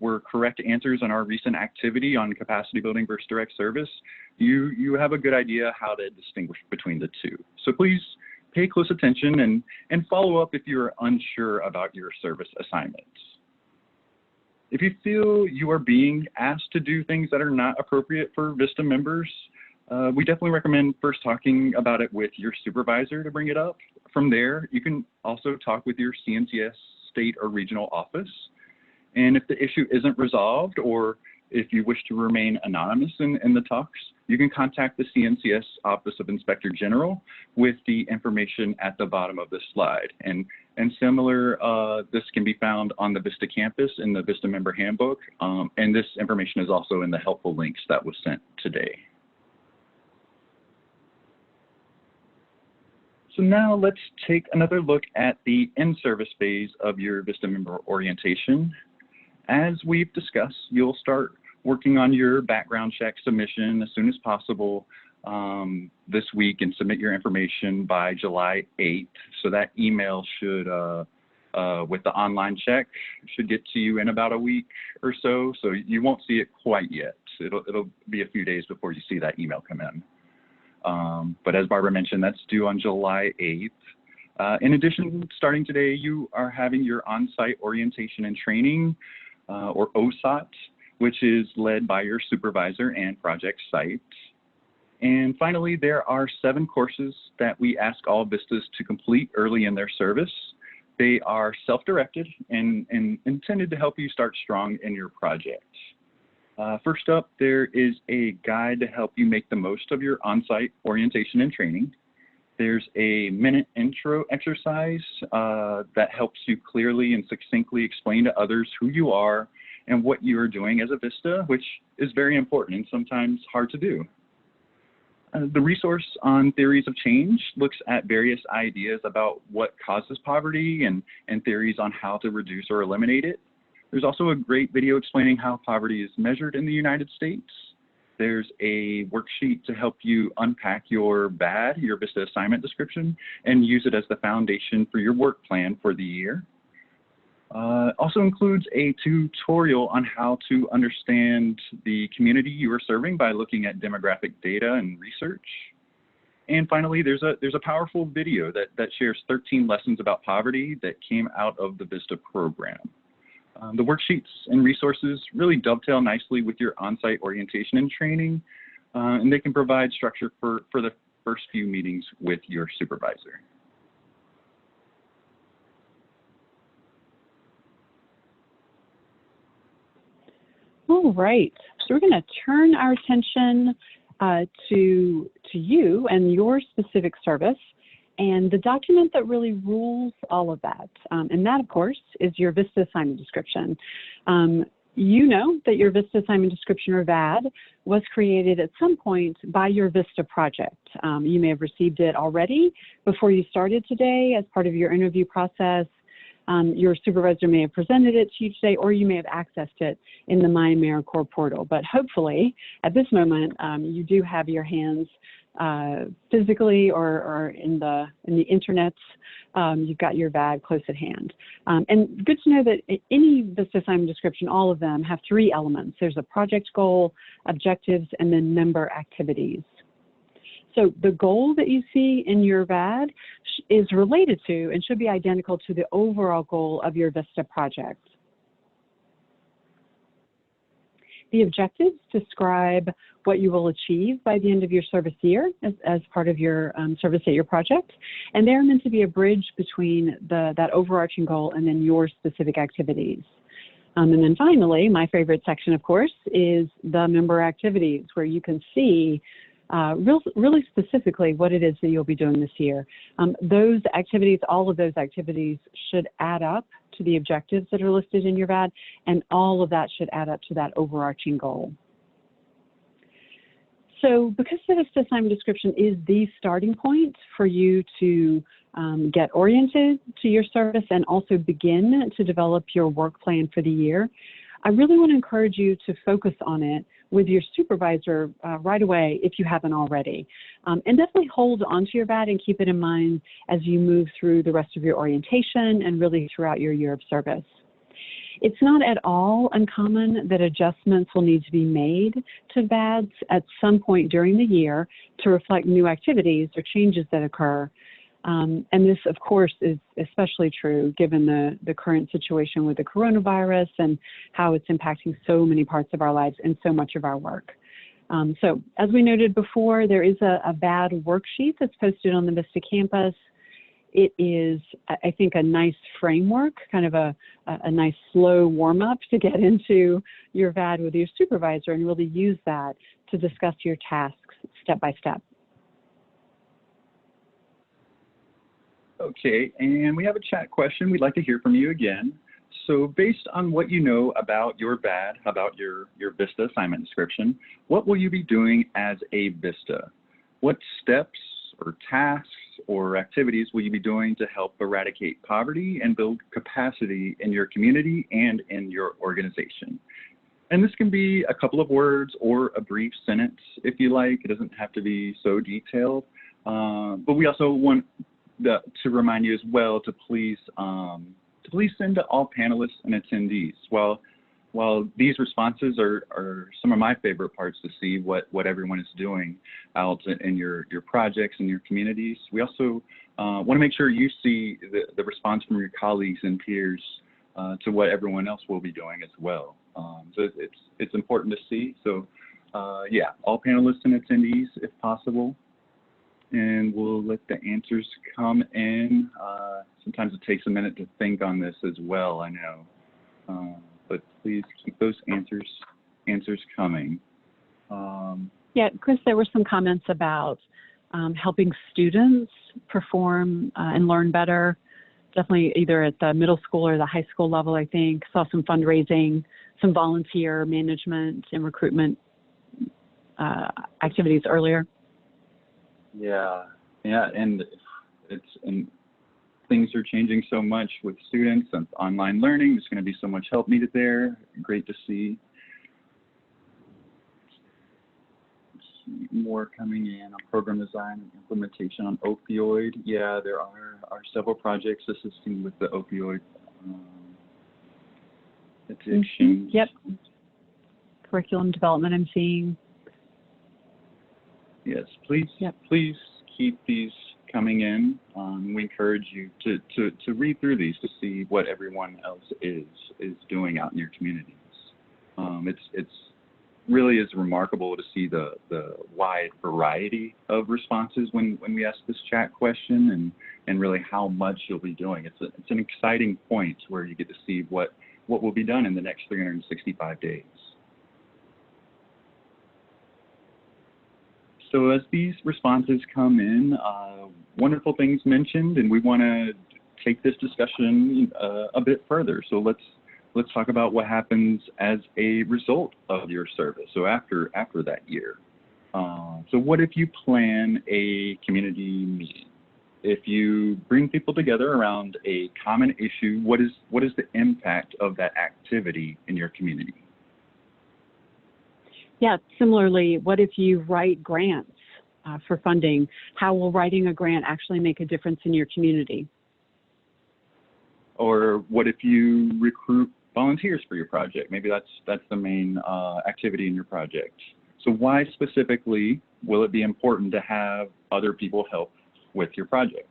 were correct answers on our recent activity on capacity building versus direct service, you have a good idea how to distinguish between the two. So please pay close attention and follow up if you're unsure about your service assignments. If you feel you are being asked to do things that are not appropriate for VISTA members, we definitely recommend first talking about it with your supervisor to bring it up. From there, you can also talk with your CNCS state or regional office. And if the issue isn't resolved, or if you wish to remain anonymous in the talks, you can contact the CNCS Office of Inspector General with the information at the bottom of the slide. And similar, this can be found on the VISTA campus in the VISTA member handbook. And this information is also in the helpful links that was sent today. So now let's take another look at the in-service phase of your VISTA member orientation. As we've discussed, you'll start working on your background check submission as soon as possible this week and submit your information by July 8th. So that email should, with the online check, should get to you in about a week or so. So you won't see it quite yet. It'll be a few days before you see that email come in. But as Barbara mentioned, that's due on July 8th. In addition, starting today, you are having your on-site orientation and training, or OSOT, which is led by your supervisor and project site. And finally, there are 7 courses that we ask all VISTAs to complete early in their service. They are self-directed and intended to help you start strong in your project. First up, there is a guide to help you make the most of your on-site orientation and training. There's a minute intro exercise that helps you clearly and succinctly explain to others who you are and what you are doing as a VISTA, which is very important and sometimes hard to do. The resource on theories of change looks at various ideas about what causes poverty and theories on how to reduce or eliminate it. There's also a great video explaining how poverty is measured in the United States. There's a worksheet to help you unpack your VAD, your VISTA Assignment Description, and use it as the foundation for your work plan for the year. Also includes a tutorial on how to understand the community you are serving by looking at demographic data and research. And finally, there's a powerful video that shares 13 lessons about poverty that came out of the VISTA program. The worksheets and resources really dovetail nicely with your on-site orientation and training, and they can provide structure for the first few meetings with your supervisor. All right, so we're going to turn our attention to you and your specific service and the document that really rules all of that. And that, of course, is your VISTA Assignment Description. You know that your VISTA Assignment Description, or VAD, was created at some point by your VISTA project. You may have received it already before you started today as part of your interview process. Your supervisor may have presented it to you today, or you may have accessed it in the MyAmeriCorps portal. But hopefully, at this moment, you do have your hands physically or in the internet. You've got your VAD close at hand. And good to know that any VISTA assignment description, all of them have 3 elements. There's a project goal, objectives, and then member activities. So the goal that you see in your VAD is related to and should be identical to the overall goal of your VISTA project. The objectives describe what you will achieve by the end of your service year as part of your service at your project. And they're meant to be a bridge between that overarching goal and then your specific activities. And then finally, my favorite section, of course, is the member activities, where you can see really specifically what it is that you'll be doing this year. Those activities, all of those activities should add up to the objectives that are listed in your VAD, and all of that should add up to that overarching goal. So because the VISTA assignment description is the starting point for you to get oriented to your service and also begin to develop your work plan for the year, I really want to encourage you to focus on it with your supervisor right away if you haven't already. And definitely hold onto your VAD and keep it in mind as you move through the rest of your orientation and really throughout your year of service. It's not at all uncommon that adjustments will need to be made to VADs at some point during the year to reflect new activities or changes that occur. And this, of course, is especially true given the current situation with the coronavirus and how it's impacting so many parts of our lives and so much of our work. So as we noted before, there is a VAD worksheet that's posted on the VISTA campus. It is, I think, a nice framework, kind of a nice slow warm-up to get into your VAD with your supervisor and really use that to discuss your tasks step by step. Okay, and we have a chat question. We'd like to hear from you again. So based on what you know about your VAD, about your VISTA assignment description, what will you be doing as a VISTA? What steps or tasks or activities will you be doing to help eradicate poverty and build capacity in your community and in your organization? And this can be a couple of words or a brief sentence if you like. It doesn't have to be so detailed. But we also want to remind you as well to please send to all panelists and attendees. While these responses are some of my favorite parts to see what everyone is doing out in your projects and your communities, we also want to make sure you see the response from your colleagues and peers to what everyone else will be doing as well. So it's important to see. So yeah, all panelists and attendees if possible. And we'll let the answers come in. Sometimes it takes a minute to think on this as well, I know. But please keep those answers coming. Yeah, Chris, there were some comments about helping students perform and learn better, definitely either at the middle school or the high school level, I think. Saw some fundraising, some volunteer management and recruitment activities earlier. Yeah, and things are changing so much with students and online learning. There's going to be so much help needed there. Great to see. More coming in on program design and implementation on opioid. Yeah, there are several projects assisting with the opioid addiction. Yep. Curriculum development I'm seeing. Yes, please keep these coming in. We encourage you to read through these to see what everyone else is doing out in your communities. It's really is remarkable to see the wide variety of responses when we ask this chat question and really how much you'll be doing. It's an exciting point where you get to see what will be done in the next 365 days. So as these responses come in, wonderful things mentioned, and we want to take this discussion a bit further. So let's talk about what happens as a result of your service. So after that year. So what if you plan a community meeting? If you bring people together around a common issue, what is the impact of that activity in your community? Yeah, similarly, what if you write grants for funding? How will writing a grant actually make a difference in your community? Or what if you recruit volunteers for your project? Maybe that's the main activity in your project. So why specifically will it be important to have other people help with your project?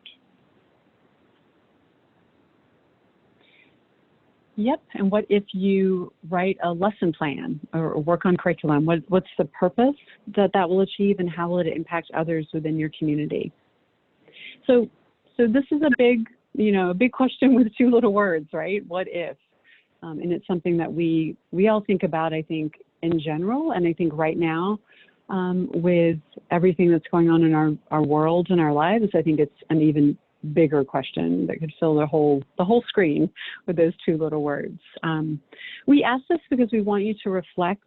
Yep, and what if you write a lesson plan or work on curriculum? What's the purpose that will achieve, and how will it impact others within your community? So this is a big question with two little words, right? What if? And it's something that we all think about, I think, in general, and I think right now with everything that's going on in our world and our lives, I think it's an even bigger question that could fill the whole screen with those two little words. We ask this because we want you to reflect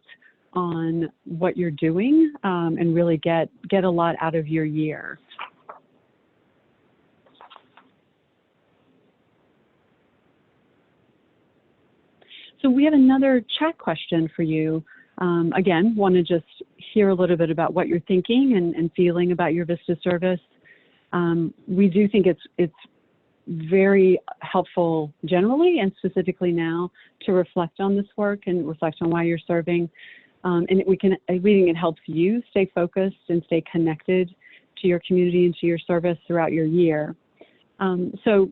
on what you're doing and really get a lot out of your year. So we have another chat question for you. Again, want to just hear a little bit about what you're thinking and feeling about your VISTA service. We do think it's very helpful generally and specifically now to reflect on this work and reflect on why you're serving. And we think it helps you stay focused and stay connected to your community and to your service throughout your year. So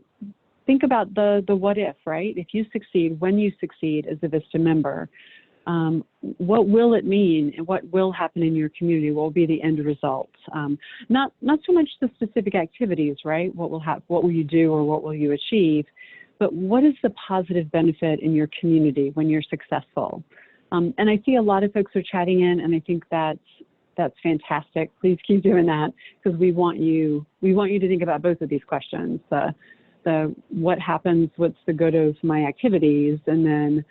think about the what if, right? If you succeed, when you succeed as a VISTA member, what will it mean and what will happen in your community? What will be the end result? Not so much the specific activities, right? What will you do or what will you achieve? But what is the positive benefit in your community when you're successful? And I see a lot of folks are chatting in, and I think that's fantastic. Please keep doing that, because we want you to think about both of these questions. The what happens, what's the good of my activities, and then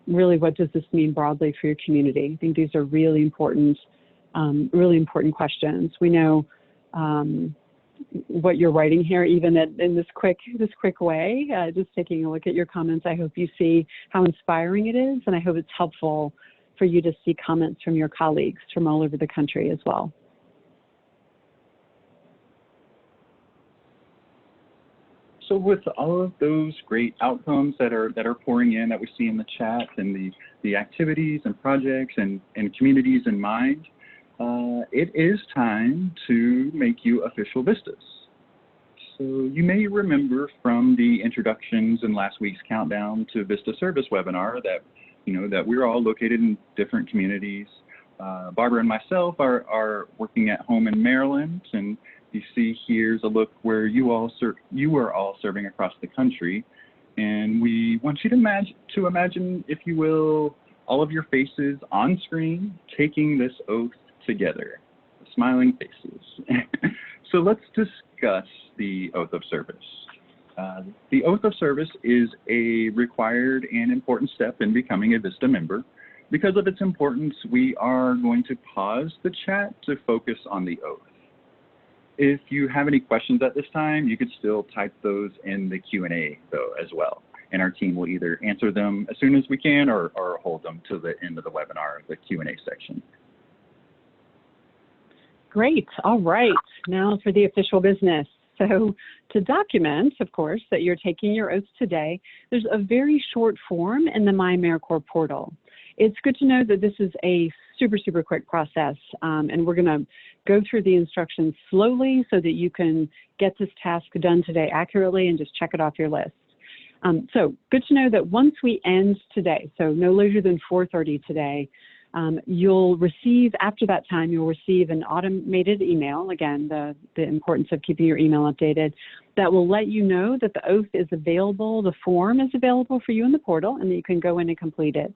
really what does this mean broadly for your community? I think these are really important questions. We know what you're writing here, even in this quick way. Just taking a look at your comments, I hope you see how inspiring it is, and I hope it's helpful for you to see comments from your colleagues from all over the country as well. So with all of those great outcomes that are pouring in that we see in the chat, and the activities and projects and communities in mind, it is time to make you official VISTAs. So you may remember from the introductions in last week's countdown to VISTA service webinar that that we're all located in different communities. Barbara and myself are working at home in Maryland, and you see here's a look where you are all serving across the country, and we want you to imagine, if you will, all of your faces on screen taking this oath together, smiling faces. So let's discuss the oath of service. The oath of service is a required and important step in becoming a VISTA member. Because of its importance, we are going to pause the chat to focus on the oath. If you have any questions at this time, you could still type those in the Q&A though as well. And our team will either answer them as soon as we can or hold them to the end of the webinar, the Q&A section. Great. All right. Now for the official business. So to document, of course, that you're taking your oath today, there's a very short form in the MyAmeriCorps portal. It's good to know that this is a super quick process, and we're going to go through the instructions slowly so that you can get this task done today accurately and just check it off your list. So good to know that once we end today, so no later than 4:30 today, you'll receive, after that time, you'll receive an automated email, again, the importance of keeping your email updated, that will let you know that the oath is available, the form is available for you in the portal, and that you can go in and complete it.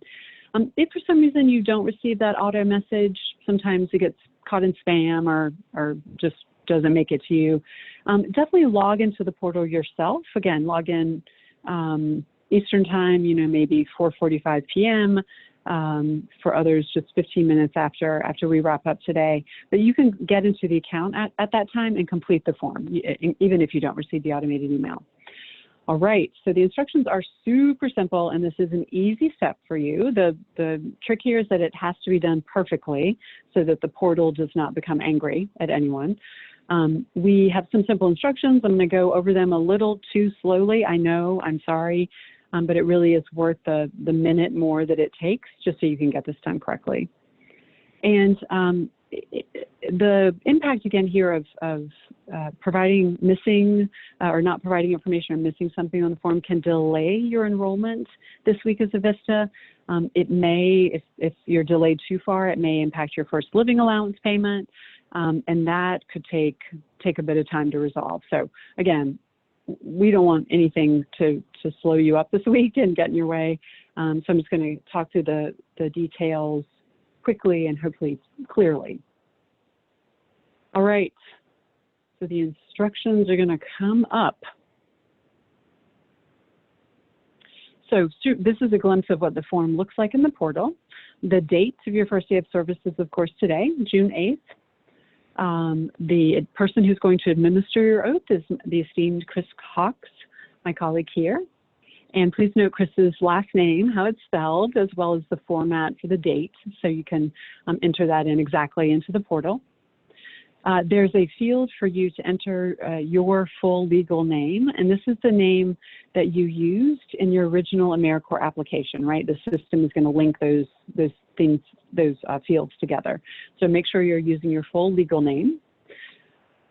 If for some reason you don't receive that auto message, sometimes it gets caught in spam or just doesn't make it to you, definitely log into the portal yourself. Again, log in Eastern time, maybe 4:45 p.m. For others, just 15 minutes after we wrap up today. But you can get into the account at that time and complete the form, even if you don't receive the automated email. All right, so the instructions are super simple, and this is an easy step for you. The trick here is that it has to be done perfectly so that the portal does not become angry at anyone. We have some simple instructions. I'm going to go over them a little too slowly. I know, I'm sorry, but it really is worth the minute more that it takes just so you can get this done correctly. And the impact again here of providing missing or not providing information or missing something on the form can delay your enrollment this week as a VISTA. It may, if you're delayed too far, it may impact your first living allowance payment, and that could take a bit of time to resolve. So again, we don't want anything to slow you up this week and get in your way. So I'm just going to talk through the details quickly and hopefully clearly. All right, so the instructions are going to come up. So this is a glimpse of what the form looks like in the portal. The date of your first day of service is, of course, today, June 8th. The person who's going to administer your oath is the esteemed Chris Cox, my colleague here. And please note Chris's last name, how it's spelled, as well as the format for the date, so you can enter that in exactly into the portal. There's a field for you to enter your full legal name, and this is the name that you used in your original AmeriCorps application, right? The system is going to link those fields together. So make sure you're using your full legal name.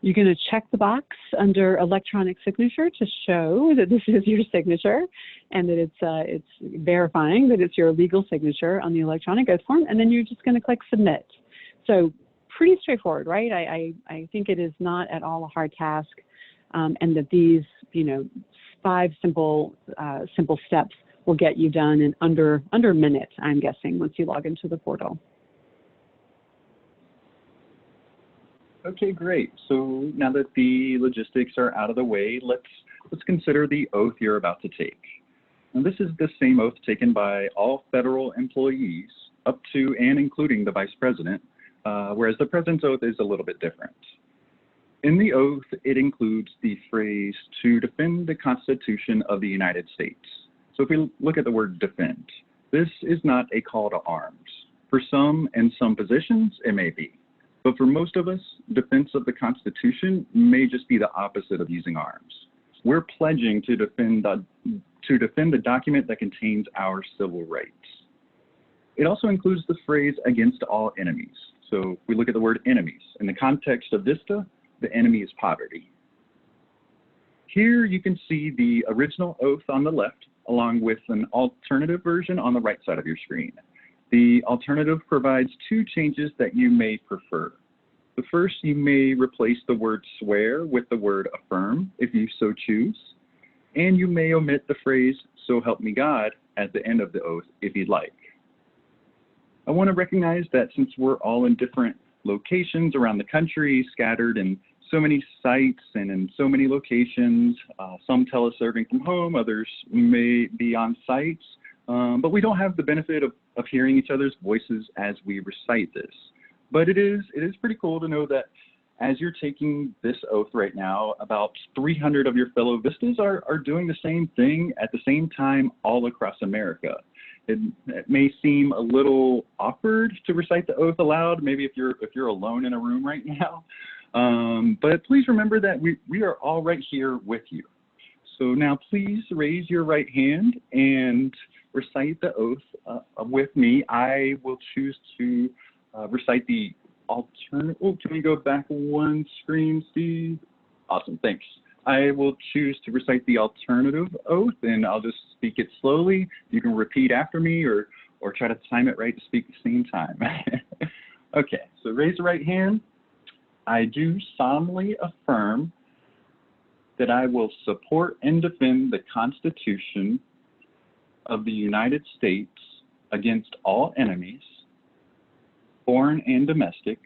You're going to check the box under electronic signature to show that this is your signature and that it's verifying that it's your legal signature on the electronic oath form, and then you're just going to click submit. So pretty straightforward, right? I think it is not at all a hard task, and that these, 5 simple steps will get you done in under a minute, I'm guessing, once you log into the portal. Okay, great. So now that the logistics are out of the way, let's consider the oath you're about to take. Now, this is the same oath taken by all federal employees up to and including the Vice President, whereas the President's oath is a little bit different. In the oath, it includes the phrase, to defend the Constitution of the United States. So if we look at the word defend, this is not a call to arms. For some, in some positions, it may be. But for most of us, defense of the Constitution may just be the opposite of using arms. We're pledging to defend the document that contains our civil rights. It also includes the phrase against all enemies. So if we look at the word enemies, in the context of VISTA, the enemy is poverty. Here you can see the original oath on the left, along with an alternative version on the right side of your screen. The alternative provides 2 changes that you may prefer. The first, you may replace the word swear with the word affirm, if you so choose. And you may omit the phrase, so help me God, at the end of the oath, if you'd like. I want to recognize that since we're all in different locations around the country, scattered in so many sites and in so many locations, some teleserving from home, others may be on sites, but we don't have the benefit of hearing each other's voices as we recite this. But it is pretty cool to know that as you're taking this oath right now, about 300 of your fellow VISTAs are doing the same thing at the same time all across America. It may seem a little awkward to recite the oath aloud, maybe if you're alone in a room right now. But please remember that we are all right here with you. So now please raise your right hand and recite the oath with me. I will choose to recite the alternative. Oh, can we go back one screen, Steve? Awesome, thanks. I will choose to recite the alternative oath, and I'll just speak it slowly. You can repeat after me or try to time it right to speak at the same time. Okay, so raise the right hand. I do solemnly affirm that I will support and defend the Constitution of the United States against all enemies, foreign and domestic,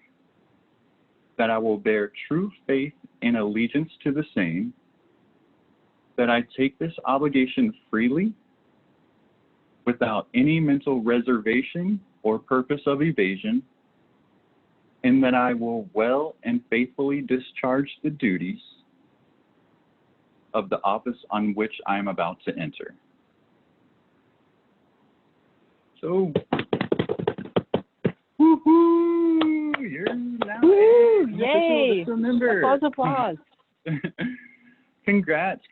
that I will bear true faith and allegiance to the same, that I take this obligation freely, without any mental reservation or purpose of evasion, and that I will well and faithfully discharge the duties of the office on which I am about to enter. So, woohoo! You're now an yay! official VISTA member. Applause. Congrats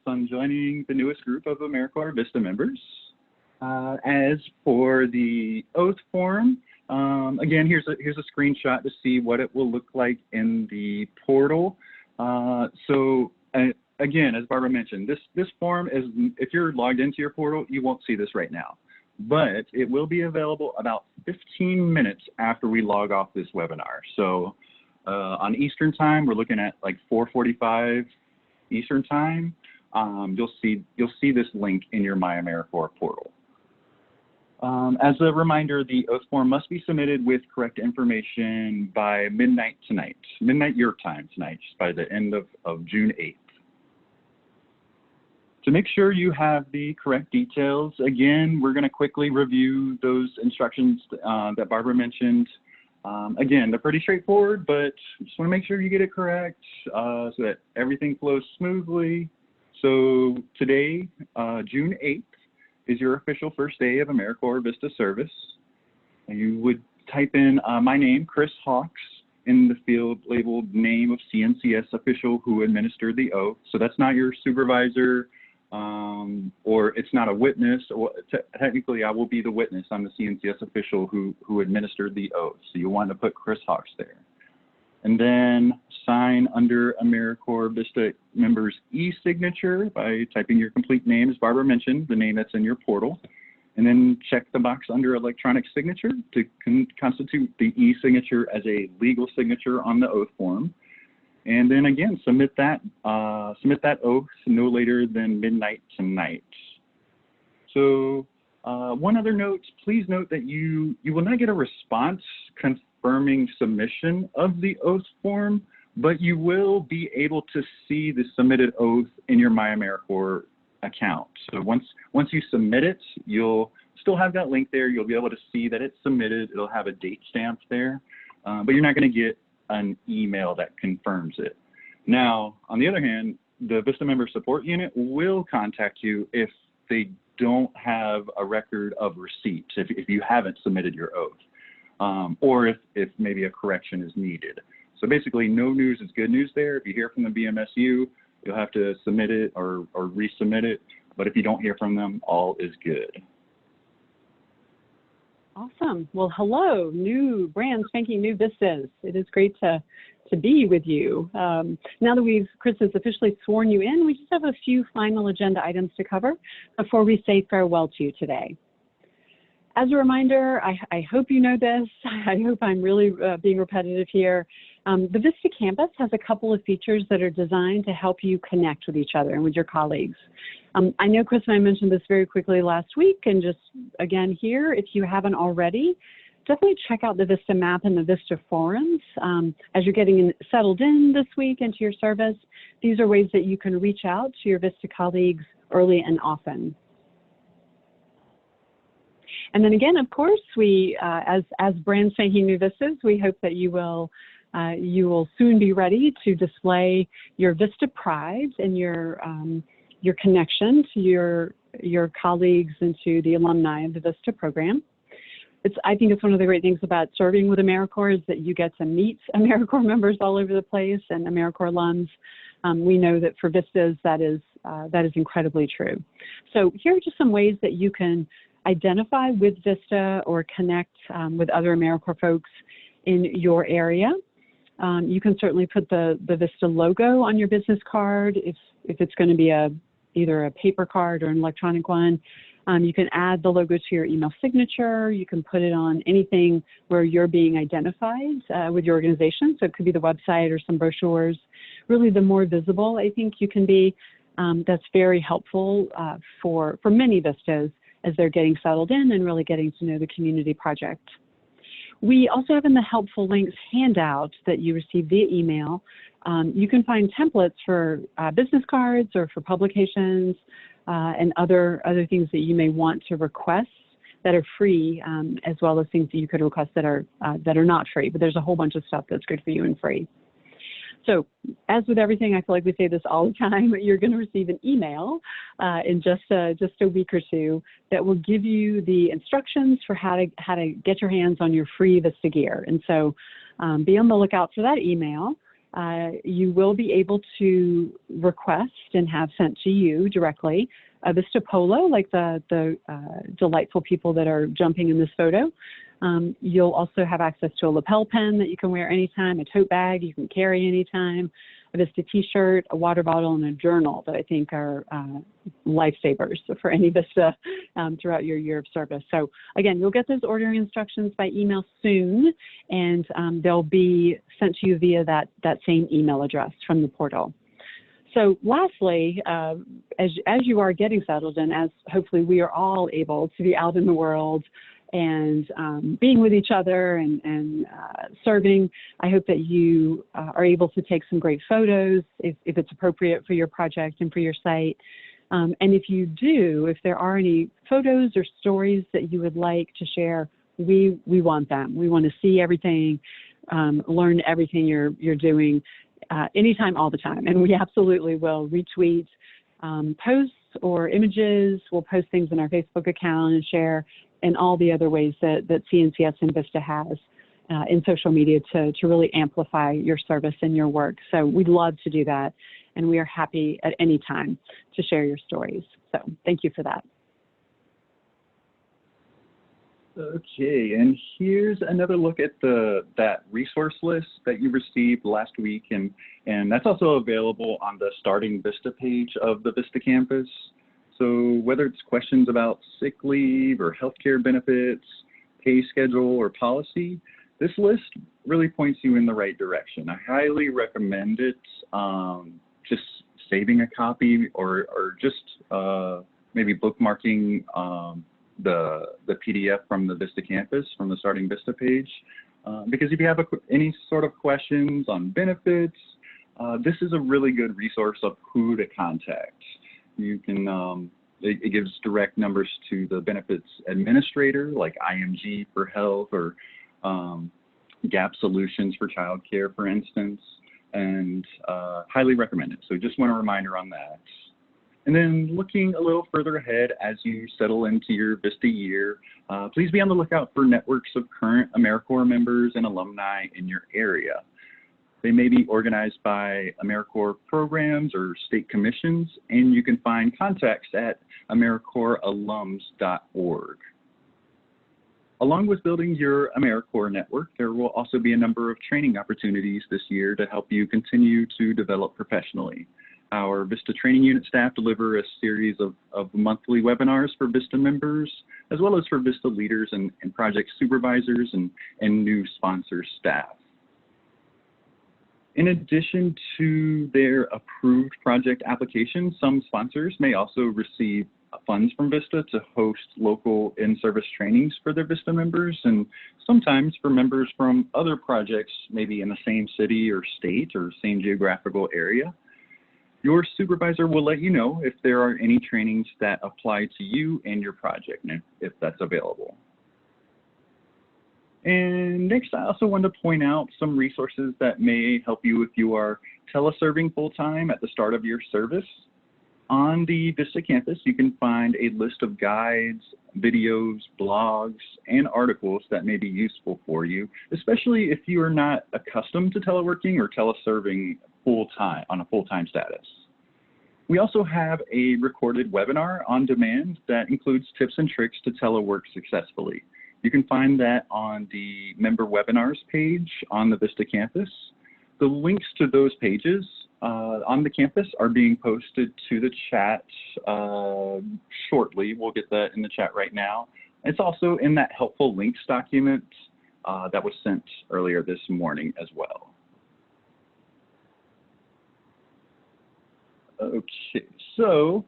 on joining the newest group of AmeriCorps VISTA members. As for the oath form, again, here's a screenshot to see what it will look like in the portal. Again, as Barbara mentioned, this form is, if you're logged into your portal, you won't see this right now, but it will be available about 15 minutes after we log off this webinar. So on Eastern time, we're looking at like 4:45 Eastern time. You'll see this link in your My AmeriCorps portal. As a reminder, the oath form must be submitted with correct information by midnight tonight, midnight your time tonight, just by the end of June 8th. To make sure you have the correct details, again, we're going to quickly review those instructions that Barbara mentioned. Again, they're pretty straightforward, but just want to make sure you get it correct so that everything flows smoothly. So today, June 8th, is your official first day of AmeriCorps VISTA service. And you would type in my name, Chris Hawks, in the field labeled name of CNCS official who administered the oath. So that's not your supervisor, or it's not a witness. Or technically, I will be the witness. I'm the CNCS official who administered the oath. So you want to put Chris Hawks there. And then sign under AmeriCorps VISTA member's e-signature by typing your complete name, as Barbara mentioned, the name that's in your portal. And then check the box under electronic signature to constitute the e-signature as a legal signature on the oath form. And then again, submit that oath no later than midnight tonight. So one other note, please note that you will not get a response confirming submission of the oath form, but you will be able to see the submitted oath in your My AmeriCorps account. So once you submit it, you'll still have that link there. You'll be able to see that it's submitted. It'll have a date stamp there, but you're not going to get an email that confirms it. Now, on the other hand, the VISTA Member Support Unit will contact you if they don't have a record of receipts, if you haven't submitted your oath, or if maybe a correction is needed. So basically, no news is good news there. If you hear from the BMSU, you'll have to submit it or resubmit it. But if you don't hear from them, all is good. Awesome. Well, hello, brand spanking new VISTAs. It is great to be with you. Now that Chris has officially sworn you in, we just have a few final agenda items to cover before we say farewell to you today. As a reminder, I hope you know this. I hope I'm really being repetitive here. The VISTA campus has a couple of features that are designed to help you connect with each other and with your colleagues. I know Chris and I mentioned this very quickly last week, and just again here, if you haven't already, definitely check out the VISTA map and the VISTA forums. As you're getting settled in this week into your service, these are ways that you can reach out to your VISTA colleagues early and often. And then again, of course, we, as brand spanking new VISTAs, we hope that you will soon be ready to display your VISTA pride and your connection to your colleagues and to the alumni of the VISTA program. I think it's one of the great things about serving with AmeriCorps is that you get to meet AmeriCorps members all over the place and AmeriCorps alums. We know that for VISTAs that is incredibly true. So here are just some ways that you can identify with VISTA or connect with other AmeriCorps folks in your area. You can certainly put the VISTA logo on your business card if it's going to be either a paper card or an electronic one. You can add the logo to your email signature. You can put it on anything where you're being identified with your organization. So it could be the website or some brochures. Really, the more visible I think you can be, that's very helpful for many VISTAs as they're getting settled in and really getting to know the community project. We also have in the helpful links handout that you receive via email. You can find templates for business cards or for publications and other things that you may want to request that are free, as well as things that you could request that are not free. But there's a whole bunch of stuff that's good for you and free. So as with everything, I feel like we say this all the time, you're going to receive an email in just a week or two that will give you the instructions for how to get your hands on your free VISTA gear. And so be on the lookout for that email. You will be able to request and have sent to you directly a VISTA polo, like the delightful people that are jumping in this photo. You'll also have access to a lapel pen that you can wear anytime, a tote bag you can carry anytime, a VISTA t-shirt, a water bottle, and a journal that I think are lifesavers for any VISTA throughout your year of service. So again, you'll get those ordering instructions by email soon, and they'll be sent to you via that same email address from the portal. So lastly, as you are getting settled and as hopefully we are all able to be out in the world and being with each other and serving, I hope that you are able to take some great photos if it's appropriate for your project and for your site. And if you do, if there are any photos or stories that you would like to share, we want them. We want to see everything, learn everything you're doing anytime, all the time. And we absolutely will retweet posts or images. We'll post things in our Facebook account and share in all the other ways that CNCS and VISTA has in social media to really amplify your service and your work. So we'd love to do that. And we are happy at any time to share your stories. So thank you for that. Okay, and here's another look at that resource list that you received last week, and that's also available on the Starting VISTA page of the VISTA campus. So whether it's questions about sick leave or healthcare benefits, pay schedule, or policy, this list really points you in the right direction. I highly recommend it. Just saving a copy or just maybe bookmarking the PDF from the VISTA campus, from the Starting VISTA page, because if you have any sort of questions on benefits, this is a really good resource of who to contact. You can, it gives direct numbers to the benefits administrator, like IMG for health, or Gap Solutions for childcare, for instance, and highly recommend it. So just want a reminder on that. And then looking a little further ahead as you settle into your VISTA year, please be on the lookout for networks of current AmeriCorps members and alumni in your area. They may be organized by AmeriCorps programs or state commissions, and you can find contacts at AmeriCorpsAlums.org. Along with building your AmeriCorps network, there will also be a number of training opportunities this year to help you continue to develop professionally. Our VISTA training unit staff deliver a series of monthly webinars for VISTA members, as well as for VISTA leaders and project supervisors and new sponsor staff. In addition to their approved project applications, some sponsors may also receive funds from VISTA to host local in-service trainings for their VISTA members, and sometimes for members from other projects, maybe in the same city or state or same geographical area. Your supervisor will let you know if there are any trainings that apply to you and your project, and if that's available. And next, I also want to point out some resources that may help you if you are teleserving full-time at the start of your service. On the VISTA campus, you can find a list of guides, videos, blogs, and articles that may be useful for you, especially if you are not accustomed to teleworking or teleserving full-time on a full-time status. We also have a recorded webinar on demand that includes tips and tricks to telework successfully. You can find that on the member webinars page on the VISTA campus. The links to those pages on the campus are being posted to the chat shortly. We'll get that in the chat right now. It's also in that helpful links document that was sent earlier this morning as well. Okay, so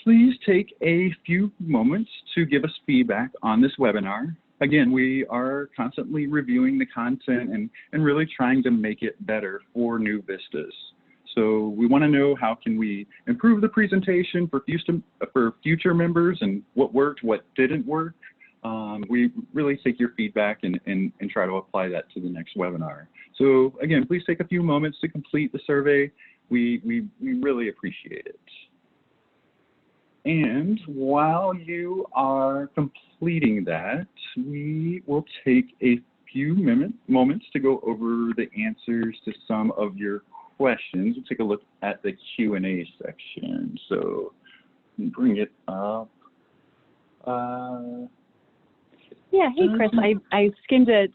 please take a few moments to give us feedback on this webinar. Again, we are constantly reviewing the content and really trying to make it better for new VISTAs. So we want to know how can we improve the presentation for future members, and what worked, what didn't work. We really take your feedback and try to apply that to the next webinar. So again, please take a few moments to complete the survey. We really appreciate it. And while you are completing that, we will take a few moments to go over the answers to some of your questions. We'll take a look at the Q&A section. So bring it up. Yeah, hey Chris, I skimmed it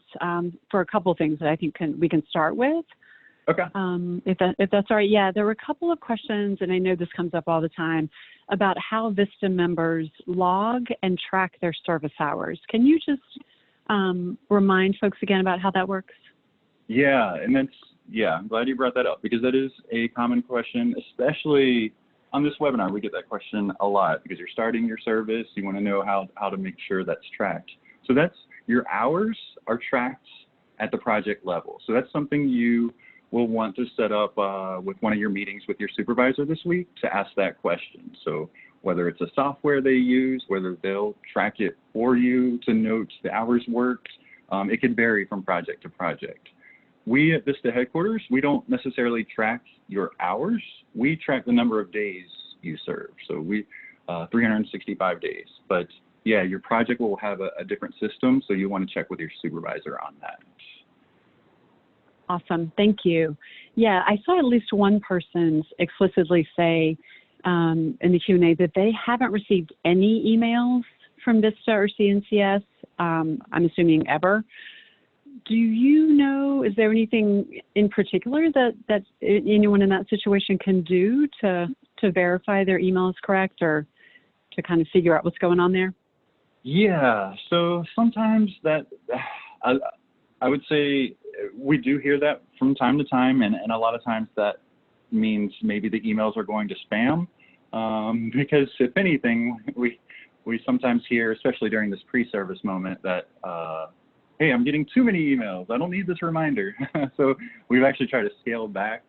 for a couple of things that I think we can start with. Okay. If that's all right. Yeah, there were a couple of questions, and I know this comes up all the time, about how VISTA members log and track their service hours. Can you just remind folks again about how that works? Yeah, and I'm glad you brought that up, because that is a common question, especially on this webinar. We get that question a lot because you're starting your service. You want to know how to make sure that's tracked. So your hours are tracked at the project level. So that's something you will want to set up with one of your meetings with your supervisor this week to ask that question. So whether it's a software they use, whether they'll track it for you to note the hours worked, it can vary from project to project. We at VISTA headquarters, we don't necessarily track your hours. We track the number of days you serve. So we 365 days. But yeah, your project will have a different system, so you want to check with your supervisor on that. Awesome, thank you. Yeah, I saw at least one person explicitly say in the Q&A that they haven't received any emails from VISTA or CNCS, I'm assuming ever. Do you know, is there anything in particular that anyone in that situation can do to verify their email is correct or to kind of figure out what's going on there? Yeah, so sometimes that, I would say we do hear that from time to time, and a lot of times that means maybe the emails are going to spam, because if anything, we sometimes hear, especially during this pre-service moment, that, hey, I'm getting too many emails. I don't need this reminder. So we've actually tried to scale back,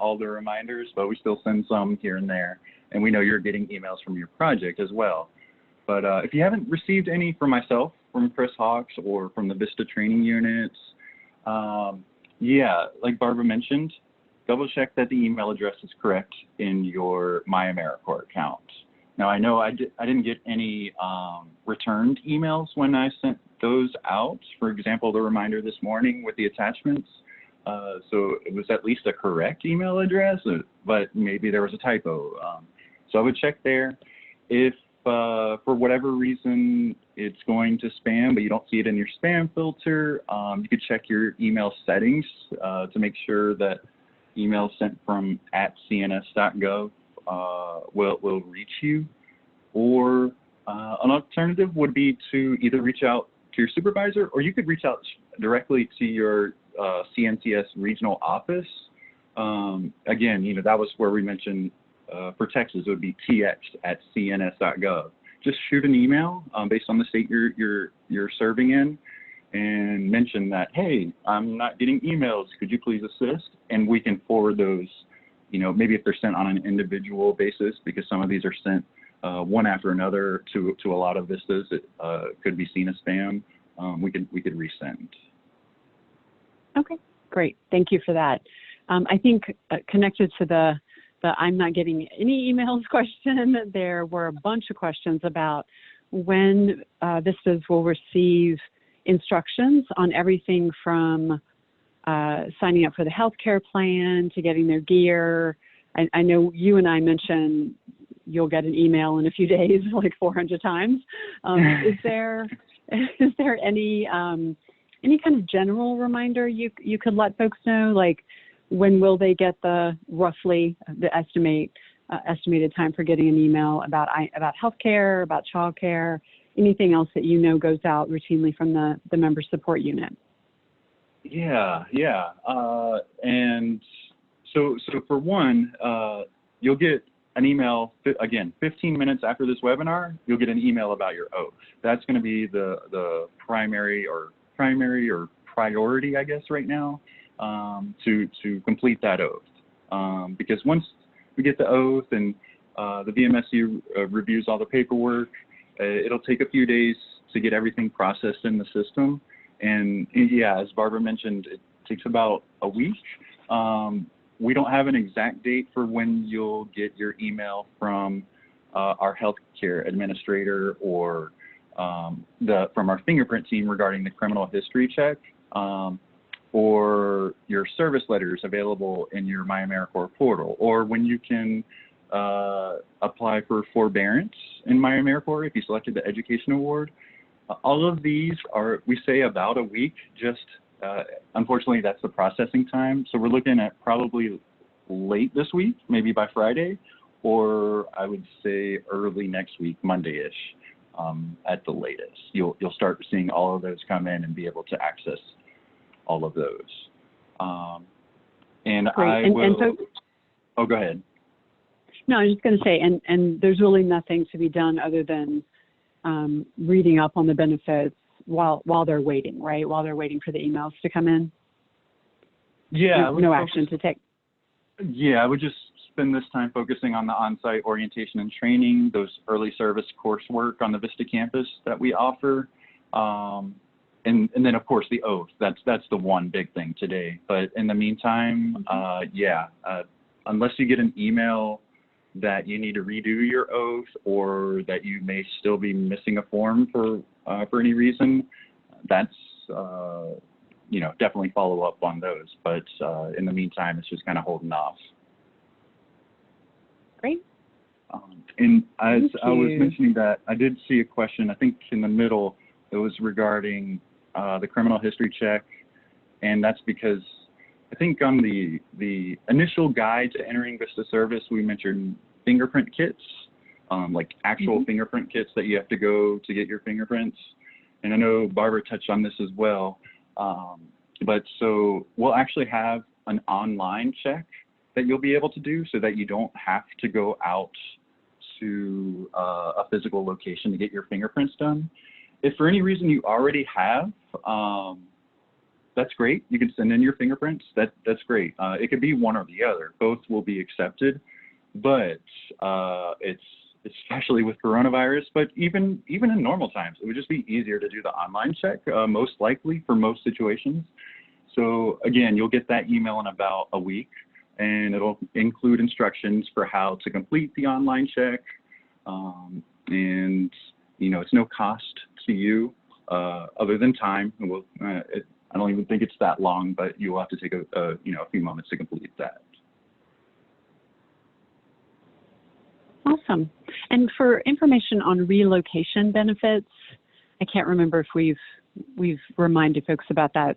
all the reminders, but we still send some here and there. And we know you're getting emails from your project as well. But if you haven't received any from myself, from Chris Hawks, or from the VISTA training units, yeah, like Barbara mentioned, double check that the email address is correct in your My AmeriCorps account. Now, I know I didn't get any returned emails when I sent those out. For example, the reminder this morning with the attachments. So it was at least a correct email address, but maybe there was a typo. So I would check there. If for whatever reason it's going to spam, but you don't see it in your spam filter, you could check your email settings to make sure that email sent from @cns.gov will reach you. Or an alternative would be to either reach out to your supervisor, or you could reach out directly to your CNCS regional office. Again, that was where we mentioned for Texas, it would be tx@cns.gov. Just shoot an email based on the state you're serving in, and mention that, hey, I'm not getting emails. Could you please assist? And we can forward those. Maybe if they're sent on an individual basis, because some of these are sent one after another to a lot of VISTAs, it could be seen as spam. We could resend. Okay, great. Thank you for that. I think connected to the I'm not getting any emails question, there were a bunch of questions about when VISTAs will receive instructions on everything from signing up for the healthcare plan to getting their gear. I know you and I mentioned you'll get an email in a few days, like 400 times. Is there any kind of general reminder you could let folks know, like when will they get the estimated time for getting an email about healthcare, about childcare, anything else that goes out routinely from the member support unit? Yeah. And so for one, you'll get an email, again, 15 minutes after this webinar, you'll get an email about your oath. That's going to be the primary or priority, I guess, right now, to complete that oath. Because once we get the oath and the VMSU reviews all the paperwork, it'll take a few days to get everything processed in the system. And yeah, as Barbara mentioned, it takes about a week. We don't have an exact date for when you'll get your email from our healthcare administrator or from our fingerprint team regarding the criminal history check, or your service letters available in your My AmeriCorps portal, or when you can apply for forbearance in My AmeriCorps if you selected the Education Award. All of these are, we say, about a week. Just unfortunately, that's the processing time. So we're looking at probably late this week, maybe by Friday, or I would say early next week, Monday-ish, at the latest. You'll start seeing all of those come in and be able to access all of those. And Great. Oh, go ahead. No, I was just going to say, and there's really nothing to be done other than reading up on the benefits while they're waiting, right? While they're waiting for the emails to come in. Yeah, no action to take. Yeah, I would just spend this time focusing on the on-site orientation and training, those early service coursework on the VISTA campus that we offer. And then of course the oath, that's the one big thing today. But in the meantime, unless you get an email that you need to redo your oath or that you may still be missing a form for any reason, that's, definitely follow up on those. But in the meantime, it's just kind of holding off. Great. And as I was mentioning that, I did see a question, I think in the middle, it was regarding the criminal history check. And that's because I think on the initial guide to entering VISTA service, we mentioned fingerprint kits, like actual fingerprint kits that you have to go to get your fingerprints. And I know Barbara touched on this as well. But so we'll actually have an online check that you'll be able to do so that you don't have to go out to a physical location to get your fingerprints done. If for any reason you already have, that's great. You can send in your fingerprints. That's great. It could be one or the other. Both will be accepted, but it's especially with coronavirus, but even in normal times, it would just be easier to do the online check, most likely for most situations. So again, you'll get that email in about a week, and it'll include instructions for how to complete the online check. And it's no cost to you other than time. I don't even think it's that long, but you will have to take a few moments to complete that. Awesome. And for information on relocation benefits, I can't remember if we've reminded folks about that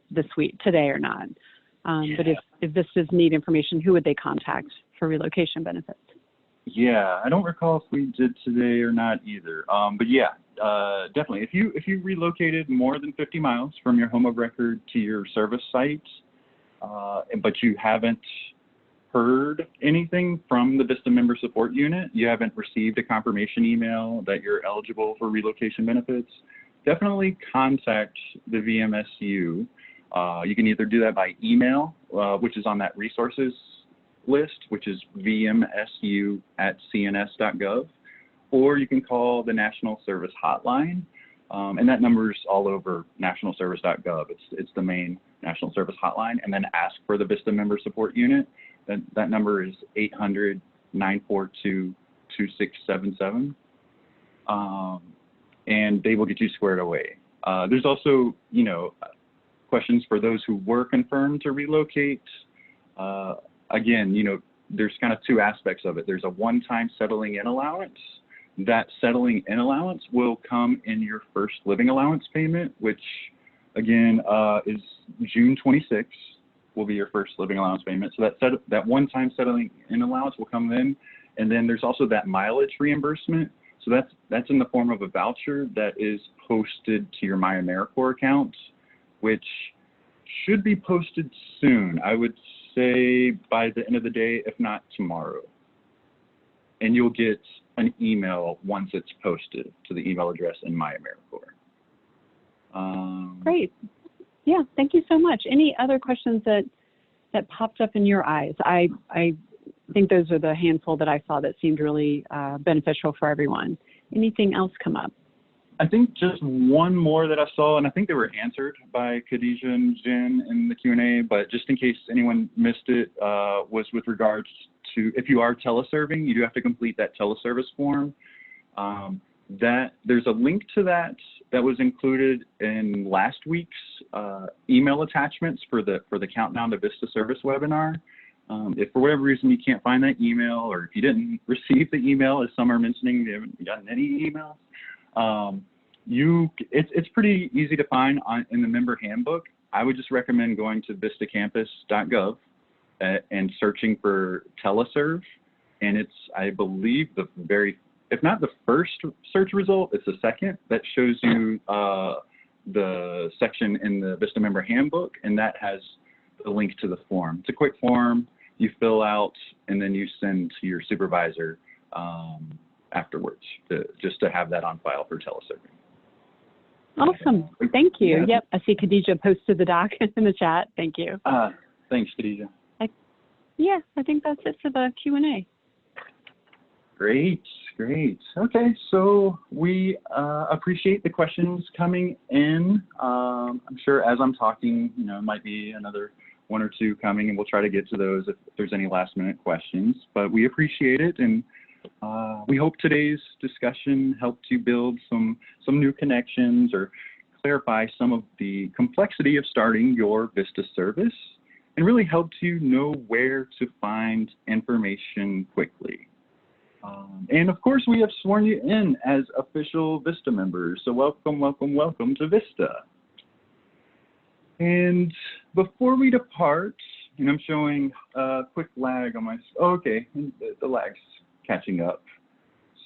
today or not. But if VISTAs need information, who would they contact for relocation benefits? Yeah, I don't recall if we did today or not either. But yeah, definitely. If you relocated more than 50 miles from your home of record to your service site, but you haven't heard anything from the VISTA member support unit, you haven't received a confirmation email that you're eligible for relocation benefits, definitely contact the VMSU. You can either do that by email, which is on that resources list, which is vmsu@cns.gov, or you can call the National Service Hotline, and that number is all over nationalservice.gov. It's the main National Service Hotline, and then ask for the VISTA member support unit. That number is 800-942-2677, and they will get you squared away. There's also, questions for those who were confirmed to relocate. Again, there's kind of two aspects of it. There's a one-time settling in allowance. That settling in allowance will come in your first living allowance payment, which again is June 26th will be your first living allowance payment. So that one-time settling in allowance will come in, and then there's also that mileage reimbursement. So that's in the form of a voucher that is posted to your MyAmericorps account, which should be posted soon. I would say by the end of the day, if not tomorrow. And you'll get an email once it's posted to the email address in MyAmericorps. Great. Yeah, thank you so much. Any other questions that popped up in your eyes? I think those are the handful that I saw that seemed really beneficial for everyone. Anything else come up? I think just one more that I saw, and I think they were answered by Khadijah and Jen in the Q&A, but just in case anyone missed it, was with regards to if you are teleserving, you do have to complete that teleservice form. There's a link to that was included in last week's email attachments for the Countdown to VISTA Service webinar. If for whatever reason you can't find that email, or if you didn't receive the email, as some are mentioning they haven't gotten any emails, it's pretty easy to find in the member handbook. I would just recommend going to vistacampus.gov and searching for teleserve, and it's, I believe, if not the first search result, it's the second that shows you the section in the VISTA member handbook, and that has the link to the form. It's a quick form you fill out, and then you send to your supervisor afterwards, just to have that on file for teleserving. Awesome. Thank you. Yeah. Yep. I see Khadijah posted the doc in the chat. Thank you. Thanks, Khadija. Yeah, I think that's it for the Q&A. Great, great. Okay, so we appreciate the questions coming in. I'm sure as I'm talking, it might be another one or two coming, and we'll try to get to those if there's any last-minute questions. But we appreciate it, and we hope today's discussion helped you build some new connections or clarify some of the complexity of starting your VISTA service, and really helped you know where to find information quickly. And of course, we have sworn you in as official VISTA members. So welcome, welcome, welcome to VISTA. And before we depart, and I'm showing a quick lag on my, okay, the lag's catching up.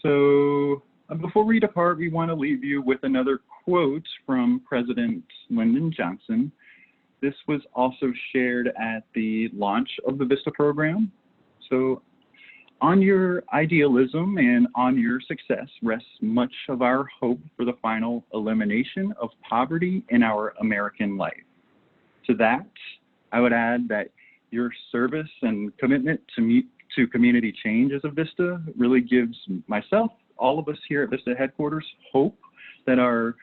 So before we depart, we want to leave you with another quote from President Lyndon Johnson. This was also shared at the launch of the VISTA program. So, on your idealism and on your success rests much of our hope for the final elimination of poverty in our American life. To that, I would add that your service and commitment to community change as a VISTA really gives myself, all of us here at VISTA headquarters, hope that our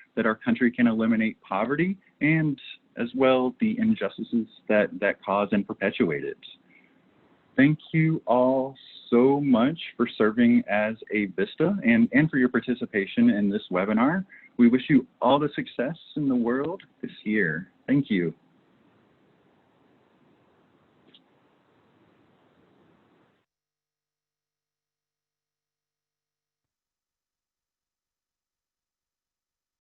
country can eliminate poverty and as well the injustices that cause and perpetuate it. Thank you all so much for serving as a VISTA and for your participation in this webinar. We wish you all the success in the world this year. Thank you.